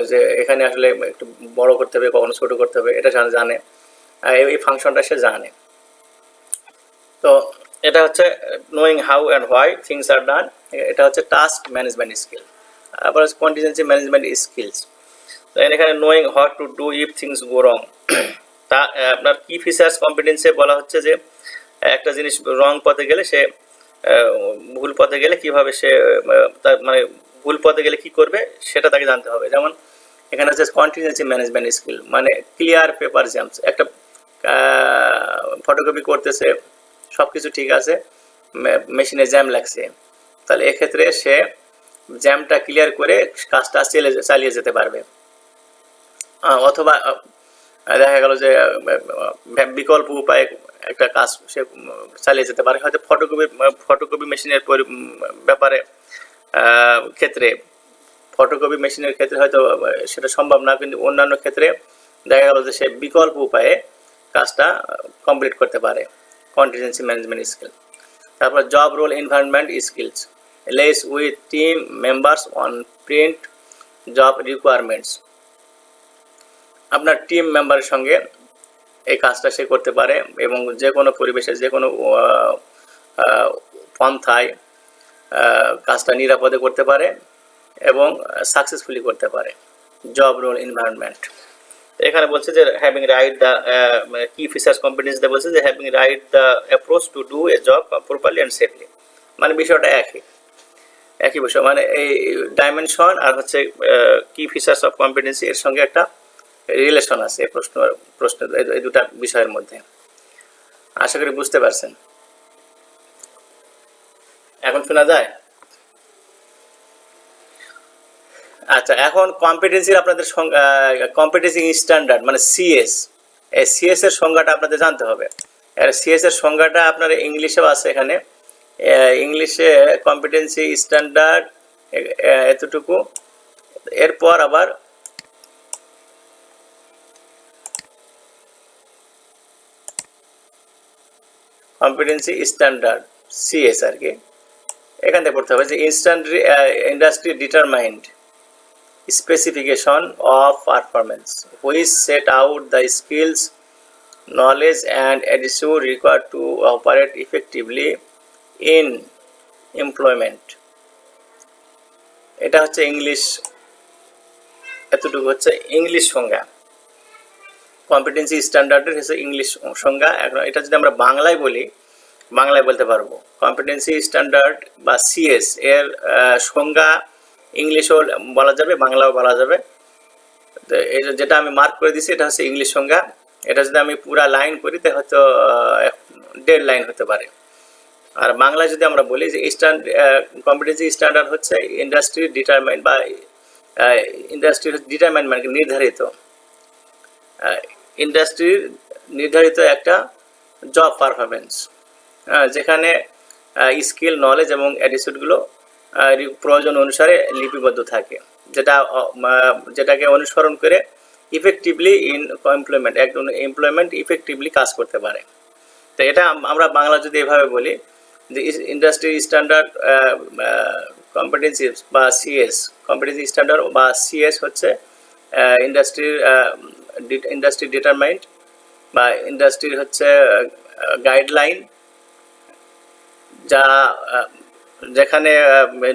[SPEAKER 1] যে এখানে আসলে একটু বড় করতে হবে, কখনো ছোট করতে হবে, এটা জানে, এই ফাংশনটা সে জানে। তো এটা হচ্ছে knowing how and why things are done, এটা হচ্ছে টাস্ক ম্যানেজমেন্ট স্কিল। আবার কন্টিনজেন্সি ম্যানেজমেন্ট স্কিলস, এখানে knowing what to do if things go wrong. তা আপনার কি ফিচার্স কম্পিটেন্সে বলা হচ্ছে যে একটা জিনিস রং পথে গেলে সে ভুল পথে গেলে কিভাবে সে মানে ভুল পথে গেলে কি করবে সেটা তাকে জানতে হবে। যেমন এখানে হচ্ছে কন্টিনজেন্সি ম্যানেজমেন্ট স্কিল, মানে ক্লিয়ার পেপার জ্যামস। একটা ফটোকপি করতেছে, সব কিছু ঠিক আছে, মেশিনে জ্যাম লাগছে, তাহলে এক্ষেত্রে সে জ্যামটা ক্লিয়ার করে কাজটা চালিয়ে যেতে পারবে। অথবা দেখা গেল যে বিকল্প উপায়ে একটা কাজ সে চালিয়ে যেতে পারে। হয়তো ফটোকপি মেশিনের ব্যাপারে ক্ষেত্রে, ফটোকপি মেশিনের ক্ষেত্রে হয়তো সেটা সম্ভব না, কিন্তু অন্যান্য ক্ষেত্রে দেখা গেল যে সে বিকল্প উপায়ে কাজটা কমপ্লিট করতে পারে। Contingency management skill. তারপর job role environment skills, less with team members on print job requirements. আপনার টিম মেম্বারের সঙ্গে এই কাজটা সে করতে পারে এবং যে কোনো পরিবেশে, যে কোনো পন্থায় কাজটা নিরাপদে করতে পারে এবং সাকসেসফুলি করতে পারে। জব রোল এনভায়রনমেন্ট, এখানে বলছে যে হ্যাভিং রাইট দ্য কি ফিচার্স কম্পিটেন্সিতে বলছে যে having write the approach to do a job properly and safely. মানে বিষয়টা একই বিষয়, মানে এই ডাইমেনশন আর হচ্ছে কি ফিচার্স অফ কম্পিটেন্সি এর সঙ্গে একটা রিলেশন আছে প্রশ্ন এই দুটা বিষয়ের মধ্যে। আশা করি বুঝতে পারছেন। এখন শোনা যায়? আচ্ছা, এখন কম্পিটেন্সির আপনাদের কম্পিটেন্সি স্ট্যান্ডার্ড মানে সিএস, এই সিএস এর সংজ্ঞাটা আপনাদের জানতে হবে। সিএস এর সংজ্ঞাটা আপনার ইংলিশেও আছে, এখানে ইংলিশে কম্পিটেন্সি স্ট্যান্ডার্ড এতটুকু, এরপর আবার কম্পিটেন্সি স্ট্যান্ডার্ড সিএস আর কি, এখান থেকে পড়তে হবে যে industry determined specification of performance which set out the skills, knowledge and attitude required to operate effectively in employment. এটা হচ্ছে ইংলিশ, এতটুকু হচ্ছে ইংলিশ সংজ্ঞা। কম্পিটেন্সি স্ট্যান্ডার্ডের হচ্ছে ইংলিশ সংজ্ঞা। এখন এটা যদি আমরা বাংলায় বলি, বাংলায় বলতে পারবো কম্পিটেন্সি স্ট্যান্ডার্ড বা সিএস এর সংজ্ঞা ইংলিশও বলা যাবে, বাংলাও বলা যাবে। তো এই যেটা আমি মার্ক করে দিচ্ছি এটা হচ্ছে ইংলিশ সংজ্ঞা। এটা যদি আমি পুরা লাইন করি তাহলে হয়তো 1.5 লাইন হতে পারে। আর বাংলায় যদি আমরা বলি যে কম্পিটেন্সি স্ট্যান্ডার্ড হচ্ছে ইন্ডাস্ট্রি ডিটারমাইন বা ইন্ডাস্ট্রির ডিটারমাইন মানে নির্ধারিত, ইন্ডাস্ট্রির নির্ধারিত একটা জব পারফরমেন্স, যেখানে স্কিল, নলেজ এবং অ্যাটিটিউডগুলো প্রয়োজন অনুসারে লিপিবদ্ধ থাকে, যেটাকে অনুসরণ করে ইফেক্টিভলি এমপ্লয়মেন্ট ইফেক্টিভলি কাজ করতে পারে। তো এটা আমরা বাংলা যদি এভাবে বলি যে ইন্ডাস্ট্রি স্ট্যান্ডার্ড কম্পিটেন্সি বা সিএস, কম্পিটেন্সি স্ট্যান্ডার্ড বা সিএস হচ্ছে ইন্ডাস্ট্রি ডিটারমাইন্ড বা ইন্ডাস্ট্রির হচ্ছে গাইডলাইন, যা যেখানে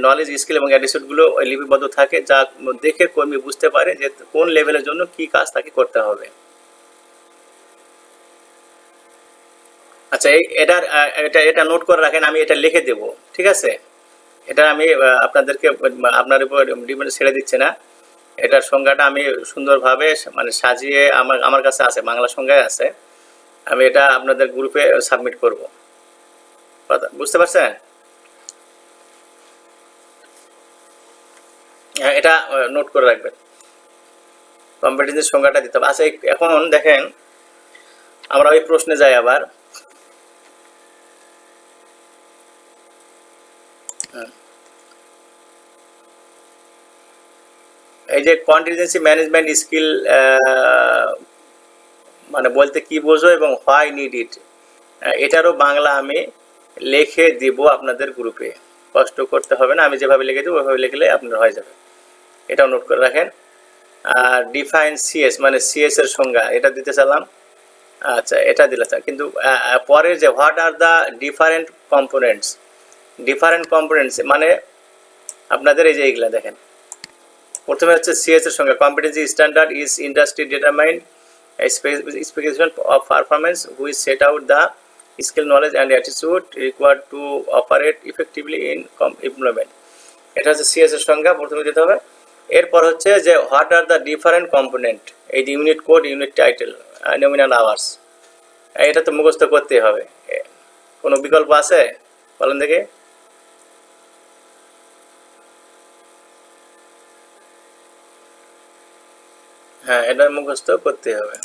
[SPEAKER 1] নলেজ, স্কিল এবং অ্যাটিটিউডগুলো লিপিবদ্ধ থাকে, যা দেখে কর্মী বুঝতে পারে যে কোন লেভেলের জন্য কি কাজ তাকে করতে হবে। আচ্ছা, এটা নোট করে রাখেন, আমি এটা লিখে দেব, ঠিক আছে? এটা আমি আপনাদেরকে আপনার উপর ডিপেন্ড ছেড়ে দিচ্ছি না, এটার সংজ্ঞাটা আমি সুন্দরভাবে মানে সাজিয়ে আমার আমার কাছে আছে, বাংলা সংজ্ঞায় আছে। আমি এটা আপনাদের গ্রুপে সাবমিট করব। বুঝতে পারছেন? হ্যাঁ, এটা নোট করে রাখবেন। কম্পিটেন্সির সংজ্ঞাটা দিতে হবে। আচ্ছা, এখন দেখেন আমরা ওই প্রশ্নে যাই আবার। এই যে কন্টিনজেন্সি ম্যানেজমেন্ট স্কিল মানে বলতে কি বোঝো এবং হোয়াই নিড ইট, এটারও বাংলা আমি লিখে দিব আপনাদের গ্রুপে। কষ্ট করতে হবে না, আমি যেভাবে লিখে দেবো ওইভাবে লিখলে আপনার হয়ে যাবে। এটাও নোট করে রাখেন। আর ডিফাইন সিএস মানে সিএস এর সংজ্ঞা এটা দিতে চাইলাম। আচ্ছা, এটা দিলে কিন্তু পরে যে what are the different components, different components মানে আপনাদের এই যে এইগুলা দেখেন। প্রথমে হচ্ছে সিএস এর সংজ্ঞা, competency standard is industry determined specification of performance which set out the skill, knowledge and attitude required to operate effectively in employment. এটা হচ্ছে সিএস এর সংজ্ঞা, প্রথমে দিতে হবে। এরপর হচ্ছে যে what are the different component, এই যে unit code, unit title, nominal hours, এটা তো মুখস্থ করতেই হবে। কোনো বিকল্প আছে বলেন দেখি? হ্যাঁ, এটা মুখস্থ করতে হবে।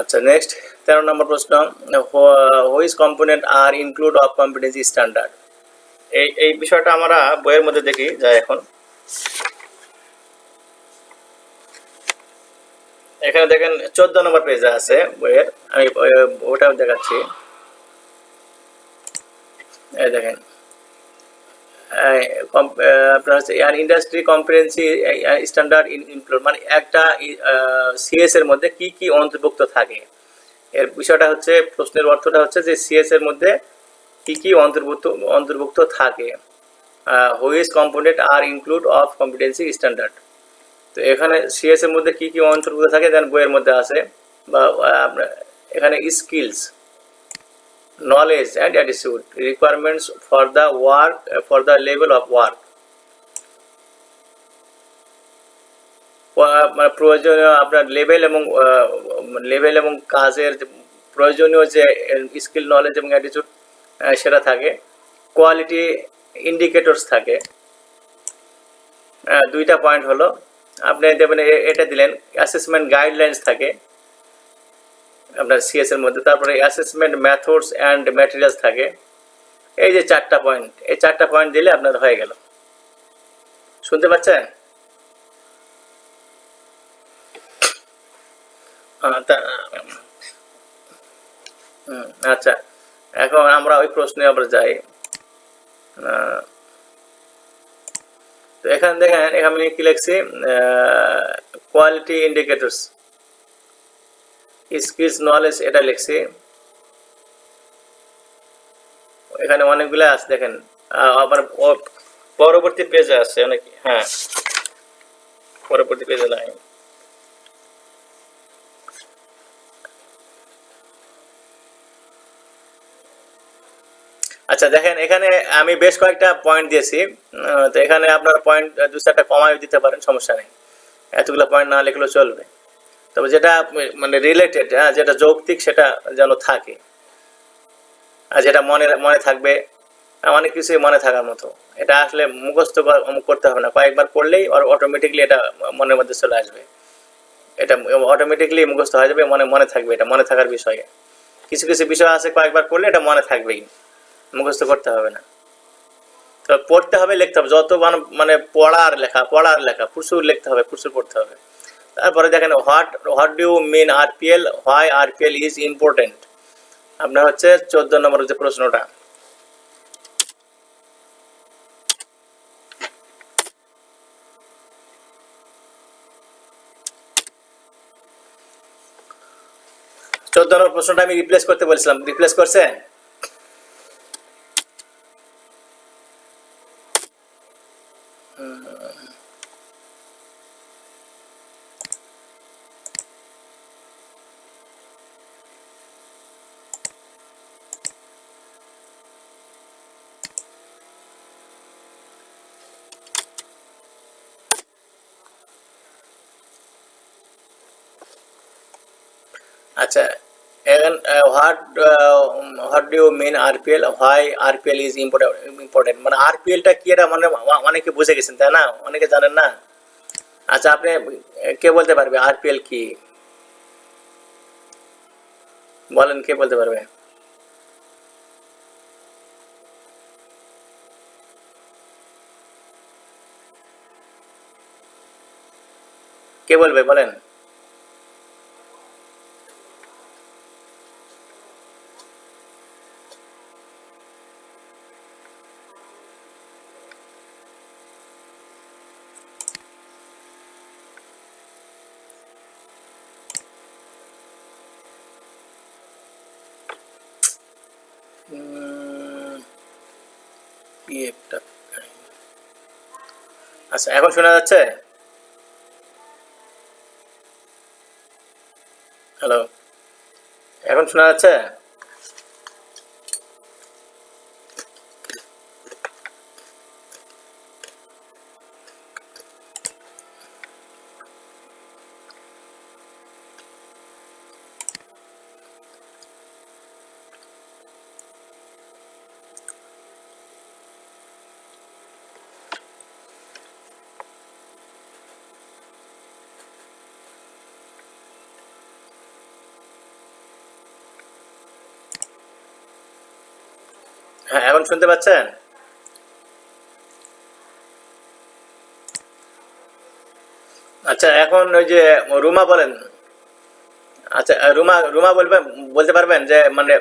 [SPEAKER 1] আচ্ছা, নেক্সট 13 নম্বর প্রশ্ন, which component are include of competency standard. এই বিষয়টা আমরা বইয়ের মধ্যে দেখি যাই। এখন এখানে দেখেন 14 নম্বর পেজে আছে বইয়ের, আমি ওটাও দেখাচ্ছি। এই দেখেন আপনার হচ্ছে ইন্ডাস্ট্রি কম্পিটেন্সি স্ট্যান্ডার্ড ইনক্লুড মানে একটা সিএস এর মধ্যে কি কি অন্তর্ভুক্ত থাকে। এর বিষয়টা হচ্ছে, প্রশ্নের অর্থটা হচ্ছে যে সিএস এর মধ্যে কি কি অন্তর্ভুক্ত থাকে। Which component are include of competency standard. তো এখানে সিএস এর মধ্যে কি কি অন্তর্ভুক্ত থাকে দেন বইয়ের মধ্যে আছে। বা আপনার এখানে skills, knowledge and attitude, requirements for the work, for the level of work, মানে প্রয়োজনীয় আপনার লেভেল এবং কাজের প্রয়োজনীয় যে স্কিল, নলেজ এবং অ্যাটিটিউড সেটা থাকে। কোয়ালিটি ইন্ডিকেটরস থাকে। দুইটা পয়েন্ট হলো আপনি দেবেন, এটা দিলেন। অ্যাসেসমেন্ট গাইডলাইন্স থাকে আপনার সিএস এর মধ্যে। তারপরে অ্যাসেসমেন্ট মেথডস অ্যান্ড ম্যাটেরিয়ালস থাকে। এই যে 4টা পয়েন্ট, এই 4টা পয়েন্ট দিলে আপনার হয়ে গেল। শুনতে পাচ্ছেন? আচ্ছা, এখন আমরা ওই প্রশ্নে আবার যাই। তো এখানে দেখেন, এখানে কি লিখছি, কোয়ালিটি ইন্ডিকেটরস, স্কিলস, নলেজ, এটা লিখছি। এখানে অনেকগুলো আছে দেখেন, আবার পরবর্তী পেজে আছে অনেক। হ্যাঁ, পরবর্তী পেজে নাই। আচ্ছা দেখেন, এখানে আমি বেশ কয়েকটা পয়েন্ট দিয়েছি। তো এখানে আপনার পয়েন্ট 2-4টা কমাই দিতে পারেন, সমস্যা নেই। এতগুলো পয়েন্ট না লিখলেও চলবে। তবে যেটা মানে রিলেটেড, হ্যাঁ, যেটা যৌক্তিক সেটা যেন থাকে, আর যেটা মনে থাকবে। অনেক কিছুই মনে থাকার মতো, এটা আসলে মুখস্থ করতে হবে না, কয়েকবার পড়লেই অটোমেটিকলি এটা মনের মধ্যে চলে আসবে। এটা অটোমেটিকলি মুখস্থ হয়ে যাবে, মনে থাকবে। এটা মনে থাকার বিষয়ে কিছু কিছু বিষয় আছে, কয়েকবার পড়লে এটা মনে থাকবেই, মুখস্থ করতে হবে না। তো পড়তে হবে, লিখতে হবে। যত মানে পড়ার লেখা প্রচুর লিখতে হবে, প্রচুর পড়তে হবে। তারপরে দেখেন, what do you mean RPL, why RPL is important. আপনার হচ্ছে 14 নম্বর যে প্রশ্নটা। 14 নম্বর প্রশ্নটা আমি রিপ্লেস করতে বলেছিলাম, রিপ্লেস করছে? আচ্ছা, এখন what do you mean RPL, why RPL is important, মানে আরপিএলটা কি, এটা মানে অনেকে বুঝে গেছেন তাই না, অনেকে জানেন না। আচ্ছা, আপনি কে বলতে পারবে আরপিএল কি? বলেন, কে বলতে পারবে? কে বলবে বলেন? উম, কি একটা, আচ্ছা এখন শোনা যাচ্ছে? হ্যালো, এখন শোনা যাচ্ছে? হ্যাঁ, এখন শুনতে পাচ্ছেন? আচ্ছা, এখন ওই যে রুমা বলেন। আচ্ছা, রুমা রুমা বলবেন, বলতে পারবেন যে মানে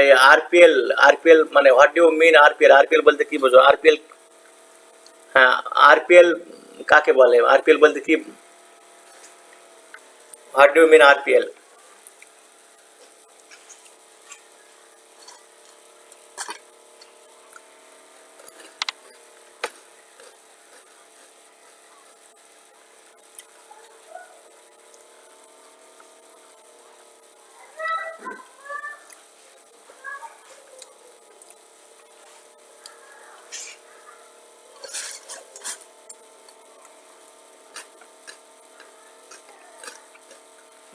[SPEAKER 1] এই আরপিএল, আরপিএল মানে what do you mean RPL, RPL বলতে কি বোঝো আরপিএল? হ্যাঁ, আরপিএল কাকে বলে, আরপিএল বলতে কি, what do you mean RPL?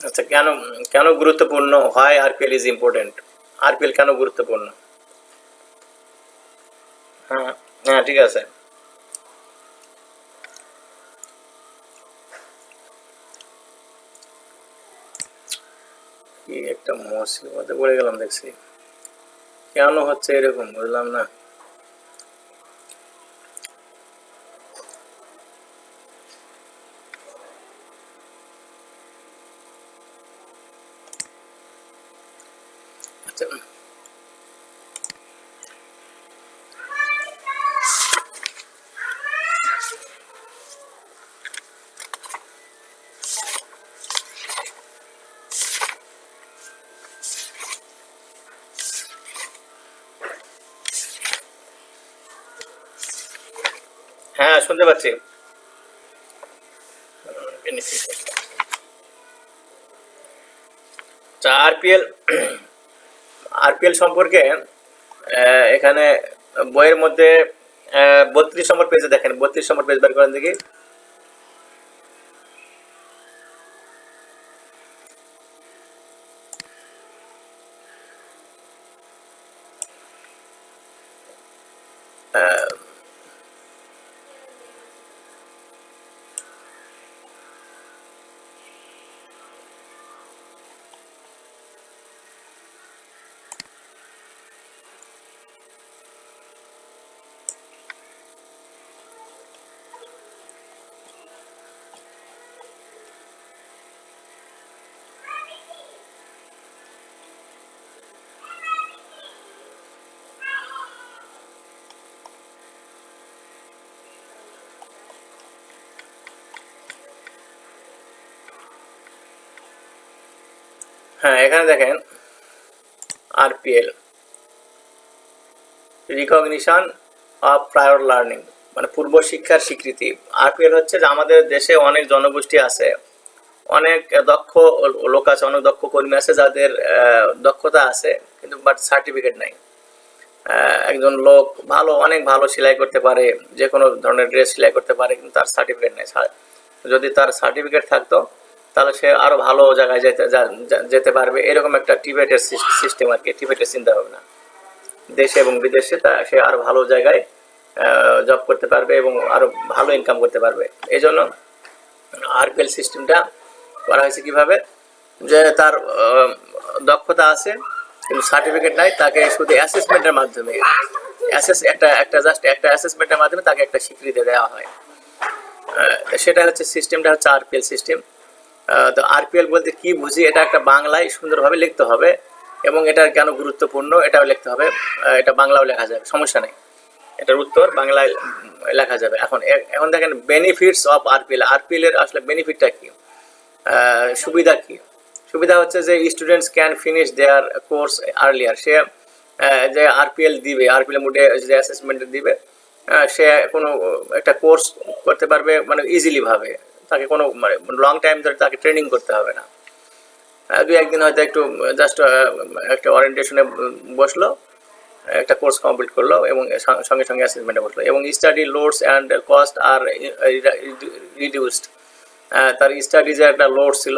[SPEAKER 1] আচ্ছা, কেন, কেন গুরুত্বপূর্ণ, হয় আরপিএল ইজ ইম্পর্টেন্ট, আরপিএল কেন গুরুত্বপূর্ণ? হ্যাঁ, হ্যাঁ, ঠিক আছে। কি একটা মুসিবতে পড়ে গেলাম দেখছি, কেন হচ্ছে এরকম বুঝলাম না। আচ্ছা, হ্যাঁ শুনতে পাচ্ছি। আচ্ছা, আরপিএল, আরপিএল সম্পর্কে এখানে বইয়ের মধ্যে 32 নম্বর পেজে দেখেন, 32 নম্বর পেজ বের করেন দেখি। আহ, হ্যাঁ, এখানে দেখেন RPL, recognition of prior learning, মানে পূর্ব শিক্ষার স্বীকৃতি। আরপিএল হচ্ছে যে আমাদের দেশে অনেক জনগোষ্ঠী আছে, অনেক দক্ষ লোক আছে, অনেক দক্ষ কর্মী আছে যাদের দক্ষতা আছে কিন্তু বাট সার্টিফিকেট নাই। একজন লোক অনেক ভালো সেলাই করতে পারে, যে কোনো ধরনের ড্রেস সেলাই করতে পারে, কিন্তু তার সার্টিফিকেট নেই। যদি তার সার্টিফিকেট থাকতো তাহলে সে আরো ভালো জায়গায় যেতে পারবে। এরকম একটা টিবেটের সিস্টেম আর কি, টিবেটের চিন্তা ভাবনা। দেশে এবং বিদেশে সে আরো ভালো জায়গায় জব করতে পারবে এবং আরো ভালো ইনকাম করতে পারবে। এই জন্য আরপিএল সিস্টেমটা করা হয়েছে কিভাবে, যে তার দক্ষতা আছে কিন্তু সার্টিফিকেট নাই, তাকে শুধু অ্যাসেসমেন্টের মাধ্যমে একটা অ্যাসেসমেন্টের মাধ্যমে তাকে একটা স্বীকৃতি দেওয়া হয়। সেটা হচ্ছে সিস্টেমটা হচ্ছে আরপিএল সিস্টেম। তো আরপিএল বলতে কি বুঝি, এটা একটা বাংলায় সুন্দরভাবে লিখতে হবে এবং এটা কেন গুরুত্বপূর্ণ এটাও লিখতে হবে। এটা বাংলাও লেখা যাবে, সমস্যা নেই, এটার উত্তর বাংলায় লেখা যাবে। এখন দেখেন বেনিফিটস অফ আরপিএল। আরপিএল এর আসলে বেনিফিটটা কি, সুবিধা কি? সুবিধা হচ্ছে যে students can finish their course earlier. সে যে আরপিএল দিবে, আরপিএল মোডে যে অ্যাসেসমেন্ট দিবে, সে কোনো একটা কোর্স করতে পারবে মানে ইজিলি ভাবে। তাকে কোনো মানে লং টাইম ধরে তাকে ট্রেনিং করতে হবে না। দুই একদিন হয়তো একটু জাস্ট একটা ওরিয়েন্টেশনে বসলো, একটা কোর্স কমপ্লিট করলো এবং সঙ্গে সঙ্গে অ্যাসেসমেন্টে বসলো, এবং study loads and cost are reduced. তার স্টাডি যে একটা লোড ছিল,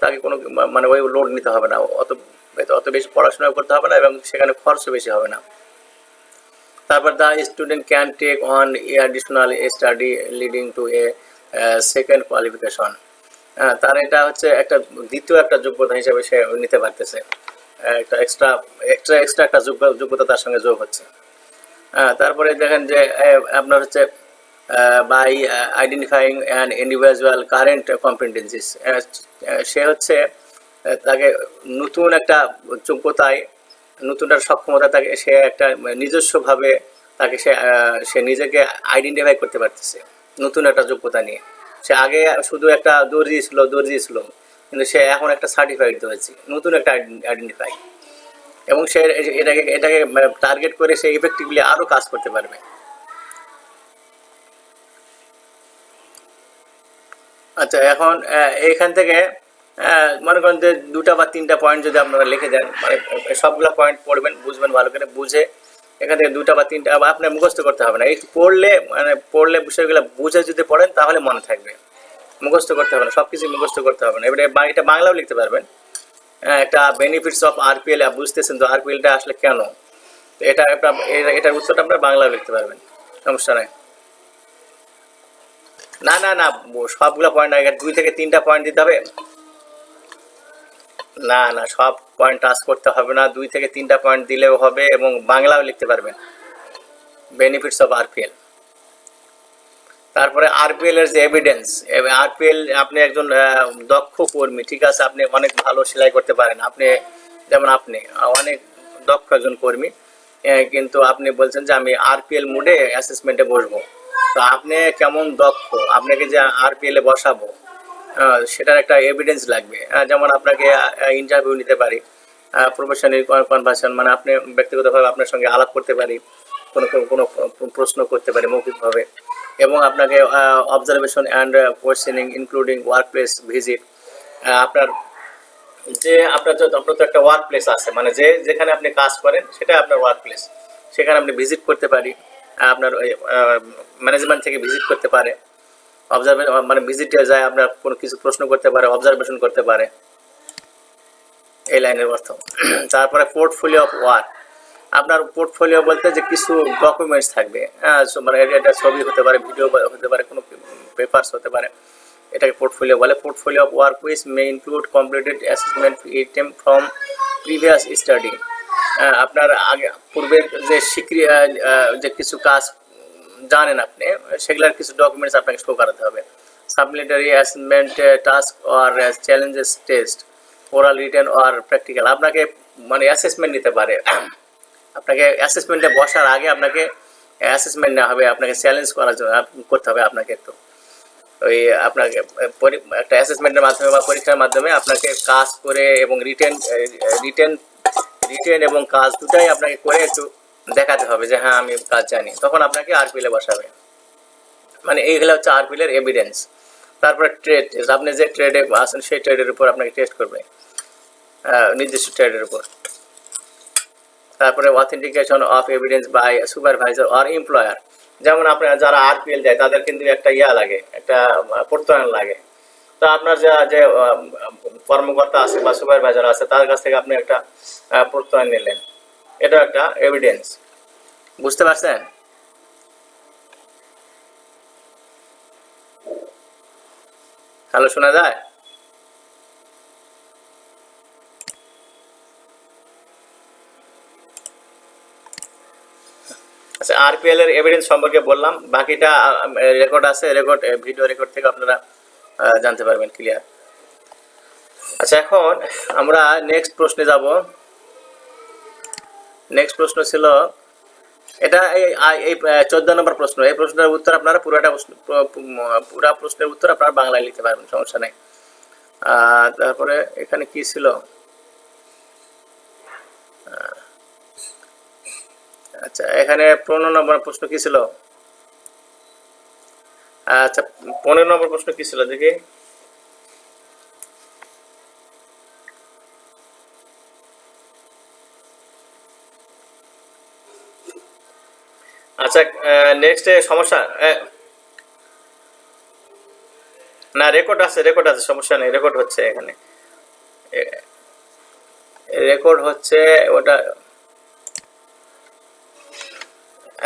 [SPEAKER 1] তাকে কোনো মানে ওই লোড নিতে হবে না, অত বেশি পড়াশোনা করতে হবে না এবং সেখানে খরচও বেশি হবে না। তারপর the student can take on additional study leading to a second qualification. তার এটা হচ্ছে একটা দ্বিতীয় একটা যোগ্যতা হিসেবে সে নিতে পারতেছে, একটা এক্সট্রা একটা যোগ্যতা তার সঙ্গে যোগ হচ্ছে। তারপরে দেখেন যে আপনার হচ্ছে by identifying an individual current competencies, সে হচ্ছে তাকে নতুন একটা যোগ্যতায়, নতুন একটা সক্ষমতা, তাকে সে একটা নিজস্বভাবে তাকে সে নিজেকে আইডেন্টিফাই করতে পারতেছে নতুন একটা যোগ্যতা নিয়ে। সে আগে শুধু একটা দর্জি ছিল কিন্তু সে এখন একটা সার্টিফাইড হয়েছে, নতুন একটা আইডেন্টিফাই, এবং সে এটাকে টার্গেট করে সে ইফেক্টিভলি আরো কাজ করতে পারবে। আচ্ছা, এখন এইখান থেকে মনে করেন যে 2টা বা 3টা পয়েন্ট যদি আপনারা লিখে দেন, মানে সবগুলো পয়েন্ট পড়বেন, বুঝবেন ভালো করে, বুঝে এখান থেকে 2টা বা 3টা আপনার মুখস্থ করতে হবে না। এই পড়লে বিষয়গুলো বুঝে যদি পড়েন তাহলে মনে থাকবে, মুখস্থ করতে হবে না, সবকিছু মুখস্থ করতে হবে না। এবারে এটা বাংলাও লিখতে পারবেন। একটা বেনিফিটস অফ আরপিএল, বুঝতেছেন তো আরপিএলটা আসলে কেন, তো এটার উত্তরটা আপনার বাংলাও লিখতে পারবেন, সমস্যা নাই। না না না, সবগুলো পয়েন্ট আগে 2 থেকে 3টা পয়েন্ট দিতে হবে। না না, সব পয়েন্ট টাচ করতে হবে না, 2 থেকে 3টা পয়েন্ট দিলেও হবে এবং বাংলাও লিখতে পারবেন, বেনিফিটস অফ আরপিএল। তারপরে আরপিএল এর যে এভিডেন্স, আরপিএল, আপনি একজন দক্ষ কর্মী, ঠিক আছে, আপনি অনেক ভালো সেলাই করতে পারেন, আপনি অনেক দক্ষ একজন কর্মী, কিন্তু আপনি বলছেন যে আমি আরপিএল মোডে অ্যাসেসমেন্টে বসবো। তো আপনি কেমন দক্ষ, আপনাকে যে আরপিএল এ বসাবো সেটার একটা এভিডেন্স লাগবে। যেমন আপনাকে ইন্টারভিউ নিতে পারি, প্রফেশনাল কনভারসেশন, মানে আপনি ব্যক্তিগতভাবে আপনার সঙ্গে আলাপ করতে পারি, কোনো প্রশ্ন করতে পারি মৌখিকভাবে, এবং আপনাকে observation and questioning including work place visit. আপনার তো একটা ওয়ার্ক প্লেস আছে, মানে যেখানে আপনি কাজ করেন সেটা আপনার ওয়ার্ক প্লেস, সেখানে আপনি ভিজিট করতে পারি, আপনার ম্যানেজমেন্ট থেকে ভিজিট করতে পারে, মানে ভিজিটে যায় আপনার কোনো কিছু প্রশ্ন করতে পারে, অবজারভেশন করতে পারে, এই লাইনের অর্থ। তারপরে পোর্টফোলিও অফ ওয়ার্ক, আপনার পোর্টফোলিও বলতে যে কিছু ডকুমেন্টস থাকবে, মানে এটা ছবি হতে পারে, ভিডিও হতে পারে, কোনো পেপারস হতে পারে, এটাকে পোর্টফোলিও বলে। Portfolio of work which May include completed assessment item from previous study. আপনার পূর্বের যে কিছু কাজ জানেন আপনি, সেগুলোর কিছু ডকুমেন্টস আপনাকে শো করাতে হবে। Supplementary assessment task or challenges test, oral, written or practical. আপনাকে মানে অ্যাসেসমেন্ট নিতে পারে, আপনাকে অ্যাসেসমেন্টে বসার আগে আপনাকে অ্যাসেসমেন্ট নেওয়া হবে, আপনাকে চ্যালেঞ্জ করতে হবে আপনাকে একটু। ওই আপনাকে একটা অ্যাসেসমেন্টের মাধ্যমে বা পরীক্ষার মাধ্যমে আপনাকে কাজ করে এবং রিটেন রিটেন এবং কাজ দুটাই আপনাকে করে একটু দেখাতে হবে যে হ্যাঁ আমি কাজ জানি, তখন আপনাকে আরপিএলে বসাবে। মানে এইগুলো হচ্ছে আরপিএলের এভিডেন্স। তারপরে ট্রেড, আপনি যে ট্রেডে আসেন সেই ট্রেডের উপর আপনাকে টেস্ট করবে, নির্দিষ্ট ট্রেডের উপর। তারপরে authentication of evidence by supervisor or employer. যেমন আপনার যারা আরপিএল দেয় তাদের কিন্তু একটা লাগে, একটা প্রত্যয়ন লাগে। তো আপনার যে কর্মকর্তা আছে বা সুপারভাইজার আছে তার কাছ থেকে আপনি একটা প্রত্যয়ন নিলেন, এটা একটা এভিডেন্স। বুঝতে পারছেন? হ্যালো, শোনা যায়? আচ্ছা, আরপিএল এর এভিডেন্স সম্পর্কে বললাম, বাকিটা রেকর্ড আছে, রেকর্ড ভিডিও রেকর্ড থেকে আপনারা জানতে পারবেন ক্লিয়ার। আচ্ছা, এখন আমরা নেক্সট প্রশ্নে যাব। নেক্সট প্রশ্ন ছিল এটা, এই 14 নম্বর প্রশ্ন। এই প্রশ্নের উত্তর আপনারা পুরা প্রশ্নের উত্তর আপনারা বাংলায় লিখতে পারবেন, সমস্যা নেই। তারপরে এখানে কি ছিল? আচ্ছা, এখানে 15 নম্বর প্রশ্ন কি ছিল? আচ্ছা, 15 নম্বর প্রশ্ন কি ছিল দেখি। আচ্ছা, নেক্সট সমস্যা না, রেকর্ড আছে, রেকর্ড আছে, সমস্যা নেই, রেকর্ড হচ্ছে এখানে, রেকর্ড হচ্ছে ওটা।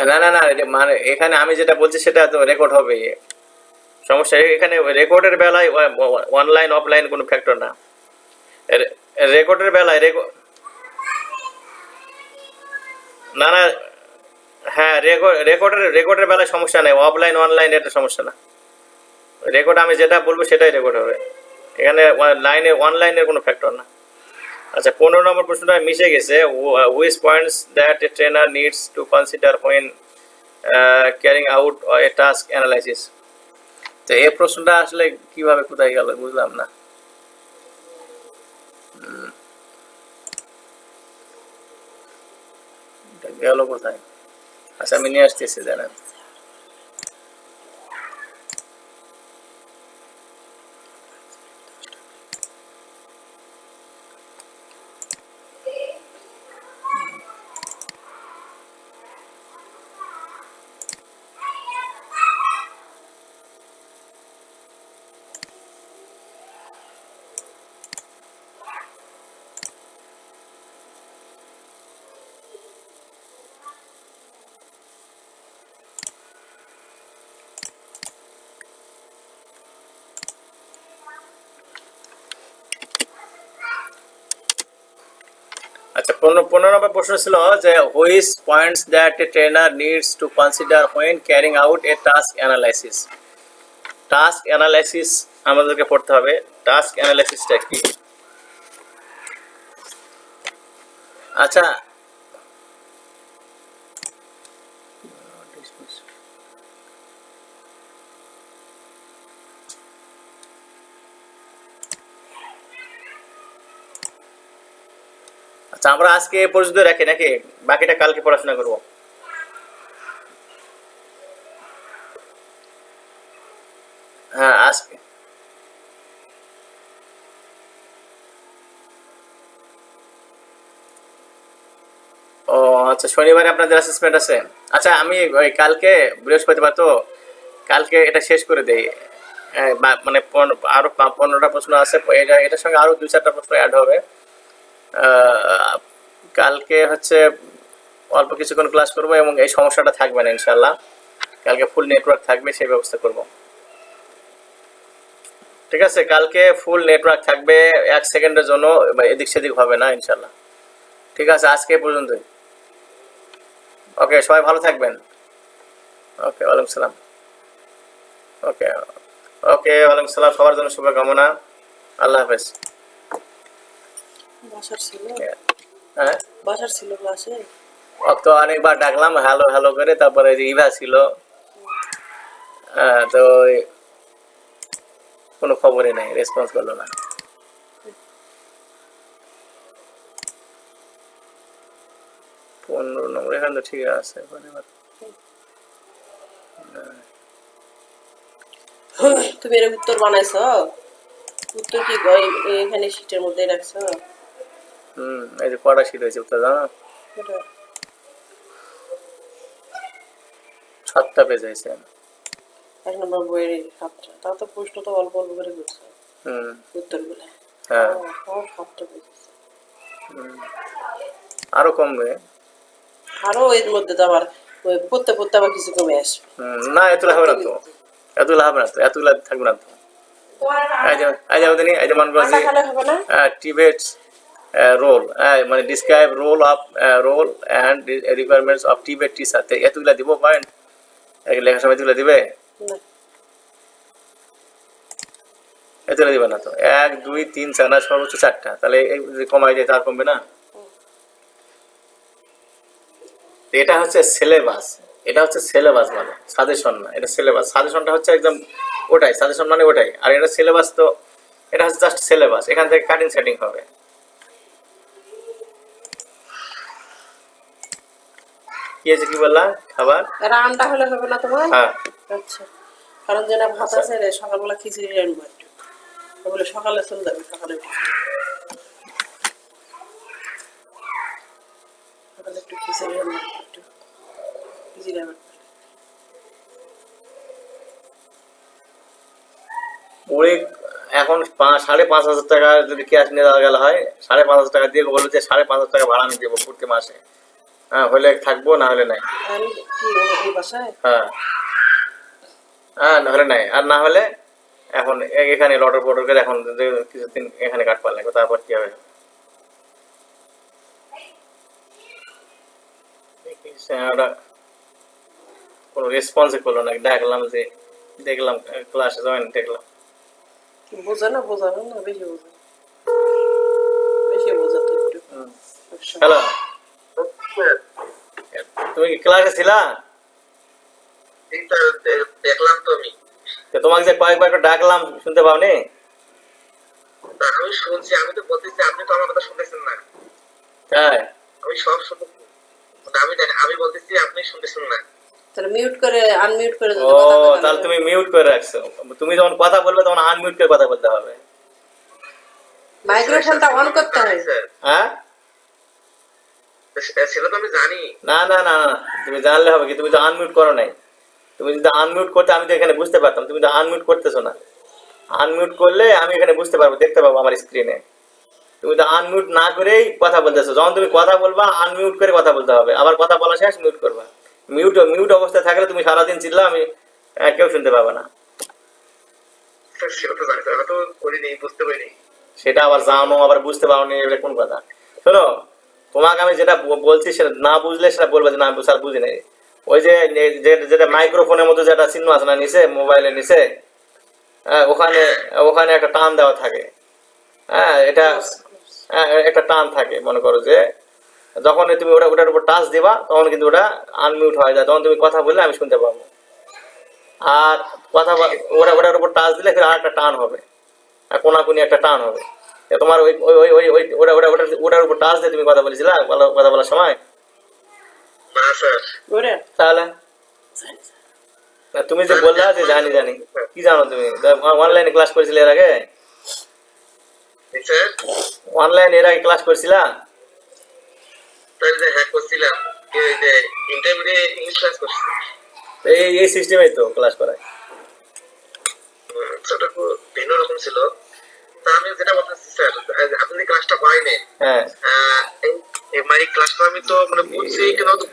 [SPEAKER 1] না না না, মানে এখানে আমি যেটা বলছি সেটা তো রেকর্ড হবে, সমস্যা এখানে রেকর্ডের বেলায় অনলাইন অফলাইন কোনো ফ্যাক্টর না। রেকর্ডের বেলায় না না, হ্যাঁ রেকর্ডের বেলায় সমস্যা নেই, অফলাইন অনলাইন এটা সমস্যা না। রেকর্ড আমি যেটা বলবো সেটাই রেকর্ড হবে, এখানে লাইনে অনলাইনের কোনো ফ্যাক্টর না। আচ্ছা, 15 নম্বর প্রশ্নটা মিশে গেছে, which points that a trainer needs to consider when carrying out A task analysis. তো এই প্রশ্নটা আসলে কিভাবে কোথায় গেল বুঝলাম না। গেল কোথায়? আচ্ছা, আমি নিয়ে আসতেছি, জানেন। আচ্ছা, 15 নম্বর প্রশ্ন ছিল যে which points that a trainer needs to consider when carrying out A task analysis. Task analysis আমাদেরকে পড়তে হবে। টাস্ক অ্যানালাইসিসটা কি? আচ্ছা, আচ্ছা, আমরা আজকে এ পর্যন্ত রাখি নাকি? বাকিটা কালকে পড়াশোনা করব। হ্যাঁ, আজকে। ও আচ্ছা, শনিবারে আপনাদের অ্যাসেসমেন্ট আছে। আচ্ছা, আমি ওই কালকে বৃহস্পতিবার তো, কালকে এটা শেষ করে দেই। মানে আরো 15টা প্রশ্ন আছে, এটার সঙ্গে আরো 2-4টা প্রশ্ন অ্যাড হবে। কালকে হচ্ছে অল্প কিছুক্ষণ ক্লাস করব এবং এই সমস্যাটা থাকবে না ইনশাল্লাহ। কালকে ফুল নেটওয়ার্ক থাকবে, সেই ব্যবস্থা করব। ঠিক আছে, কালকে ফুল নেটওয়ার্ক থাকবে, 1 সেকেন্ডের জন্য এদিক সেদিক হবে না ইনশাল্লাহ। ঠিক আছে, আজকে এই পর্যন্তই। ওকে, সবাই ভালো থাকবেন। ওকে, ওয়ালাইকুম সালাম। ওকে ওকে, ওয়ালাইকুম সালাম, সবার জন্য শুভকামনা। আল্লাহ হাফেজ। হ্যাঁ,
[SPEAKER 2] বাসার ছিল ক্লাসে।
[SPEAKER 1] তো অনেকবার ডাকলাম হ্যালো হ্যালো করে, তারপরে ইভা ছিল, তো কোনো খবরই নাই, রেসপন্স করলো না। পনেরো নম্বর এখানে তো ঠিক আছে।
[SPEAKER 2] তুমি এর উত্তর বানাইছো? উত্তর কি এখানে শীটের মধ্যে রাখছো?
[SPEAKER 1] এই যে কটা শীট হয়েছে উত্তর জানো? 7টা পেজ হয়েছে।
[SPEAKER 2] 1 নম্বর বইয়ের 7টা, তাও তো প্রশ্ন তো অল্প অল্প করে করছো উত্তরগুলো।
[SPEAKER 1] হ্যাঁ
[SPEAKER 2] 7টা পেজ
[SPEAKER 1] আরো কমবে।
[SPEAKER 2] আরো এর মধ্যে তো আবার পড়তে পড়তে আবার কিছু কমে আসবে।
[SPEAKER 1] না এতগুলো হবে না তো, এতগুলো হবে না তো, এতগুলো থাকবে না তো। এই যে মনে করো যে টিবেটস রোল, মানে describe role of role and requirements of টিবেট টিচার, এতগুলো দিব পয়েন্ট লেখার সময় এতগুলো দিবে? এতগুলো দিবে না তো। 1 2 3 4 না সর্বোচ্চ 4টা, তাহলে এই যদি কমাই যায় তার কমবে না? এটা হচ্ছে সিলেবাস, এটা হচ্ছে সিলেবাস মানে সাজেশন না, এটা সিলেবাস। সাজেশনটা হচ্ছে একদম ওটাই, সাজেশন মানে ওটাই, আর এটা সিলেবাস তো, এটা হচ্ছে জাস্ট সিলেবাস, এখান থেকে কাটিং সেটিং হবে। কি আছে কি বললা? খাবার
[SPEAKER 2] রান্না হলে হবে না তোমার?
[SPEAKER 1] হ্যাঁ
[SPEAKER 2] আচ্ছা, কারণ যেন ভাত আছে রে, সকালবেলা খিচুড়ি রান্না একটু, ওগুলো সকালে চলে যাবে, সকালে সকালে একটু খিচুড়ি রান্না একটু খিচুড়ি রান্না।
[SPEAKER 1] ওই এখন 5,500 টাকা যদি ক্যাশ নিয়ে দেওয়া গেল হয়, 5,500 টাকা দিয়ে বলবো যে 5,500 টাকা ভাড়া আমি দেবো প্রতি মাসে, হ্যাঁ হলে থাকবো না হলে নাই।
[SPEAKER 2] আমি কি ওই বাসায়?
[SPEAKER 1] হ্যাঁ হ্যাঁ না হলে নাই, আর না হলে এখন এখানে লটর পটর করে এখন কিছুদিন এখানে কাটবার লাগবে, তারপর কি হবে? ওরা কোনো রেসপন্সই করলো না, দেখলাম যে দেখলাম ক্লাসে জয়েন দেখলাম।
[SPEAKER 2] বোঝা না, বোঝানো না, বেশি বোঝা, বেশি বোঝা তো একটু।
[SPEAKER 1] হ্যালো, তুমি কি ক্লাসে ছিলা?
[SPEAKER 3] দেখলাম তো আমি।
[SPEAKER 1] তোমাকে যে কয়েকবার করে ডাকলাম শুনতে পাওনি?
[SPEAKER 3] আমি শুনছি, আমি তো বলতেছি আপনি তো আমার কথা শুনতেছেন না।
[SPEAKER 1] তাই
[SPEAKER 3] আমি সব শুনতেছি, আমি বলতেছি আপনি শুনতেছেন না।
[SPEAKER 2] তাহলে মিউট করে আনমিউট করে
[SPEAKER 1] ও তাহলে তুমি মিউট করে রাখছো, তুমি যখন কথা বলবে তখন আনমিউট করে কথা বলতে হবে।
[SPEAKER 2] মাইক্রোফোনটা অন করতে হয়।
[SPEAKER 1] হ্যাঁ
[SPEAKER 3] সেটা তো আমি জানি।
[SPEAKER 1] না না না না, তুমি জানলে হবে কি? তুমি তো আনমিউট করো নাই। তুমি যদি আনমিউট করতে আমি তো এখানে বুঝতে পারতাম, তুমি তো আনমিউট করতেছো না। আনমিউট করলে আমি এখানে বুঝতে পারবো, দেখতে পাবো আমার স্ক্রিনে। তুমি তো আনমিউট না করেই কথা বলতেছো। যখন তুমি কথা বলবা আনমিউট করে কথা বলতে হবে, আবার কথা বলা শেষ মিউট করবা। মিউট অবস্থায় থাকলে তুমি সারাদিন চিল্লা, আমি কেউ শুনতে পাবে না।
[SPEAKER 3] সেটা তো জানি, আমি তো করিনি, বুঝতে পারিনি।
[SPEAKER 1] সেটা আবার জানো আবার বুঝতে পারো নি, এটা কোন কথা? শোনো, তোমাকে আমি যেটা বলছি সেটা না বুঝলে সেটা বলবে যে না স্যার বুঝি নাই। ওই যে যেটা মাইক্রোফোনের মধ্যে যেটা চিহ্ন আছে না নিচে, মোবাইলের নিচে, ওখানে ওখানে একটা টান দেওয়া থাকে। হ্যাঁ এটা একটা টান থাকে, মনে করো যে যখন তুমি ওটার উপর টাচ দিবা তখন কিন্তু ওটা আনমিউট হয়ে যায়, তখন তুমি কথা বললে আমি শুনতে পাবো। আর কথা ওটার উপর টাচ দিলে আর একটা টান হবে, কোনাকুনি একটা টান হবে। তোমার ওই ওই ওই ওই ওই ওটা ওটা ওটার উপর টাচ দিয়ে তুমি কথা বলেছিলা কথা বলার সময়? তাহলে তুমি যে বললা যে জানি জানি, কি জানো তুমি? অনলাইনে ক্লাস করেছিলে এর আগে? অনলাইনে এর আগে ক্লাস করেছিলা?
[SPEAKER 3] হ্যাঁ করছিলাম, ইন্টারমিডিয়েট ইংলিশ ক্লাস করছি।
[SPEAKER 1] এই সিস্টেমেই তো ক্লাস করায়।
[SPEAKER 3] সেটা ভিন্ন রকম ছিল। তা আমি যেটা বলতেছি স্যার, আপনি ক্লাসটা করাইনি,
[SPEAKER 1] হ্যাঁ
[SPEAKER 3] এই ক্লাসটা আমি তো মানে বুঝছি কিন্তু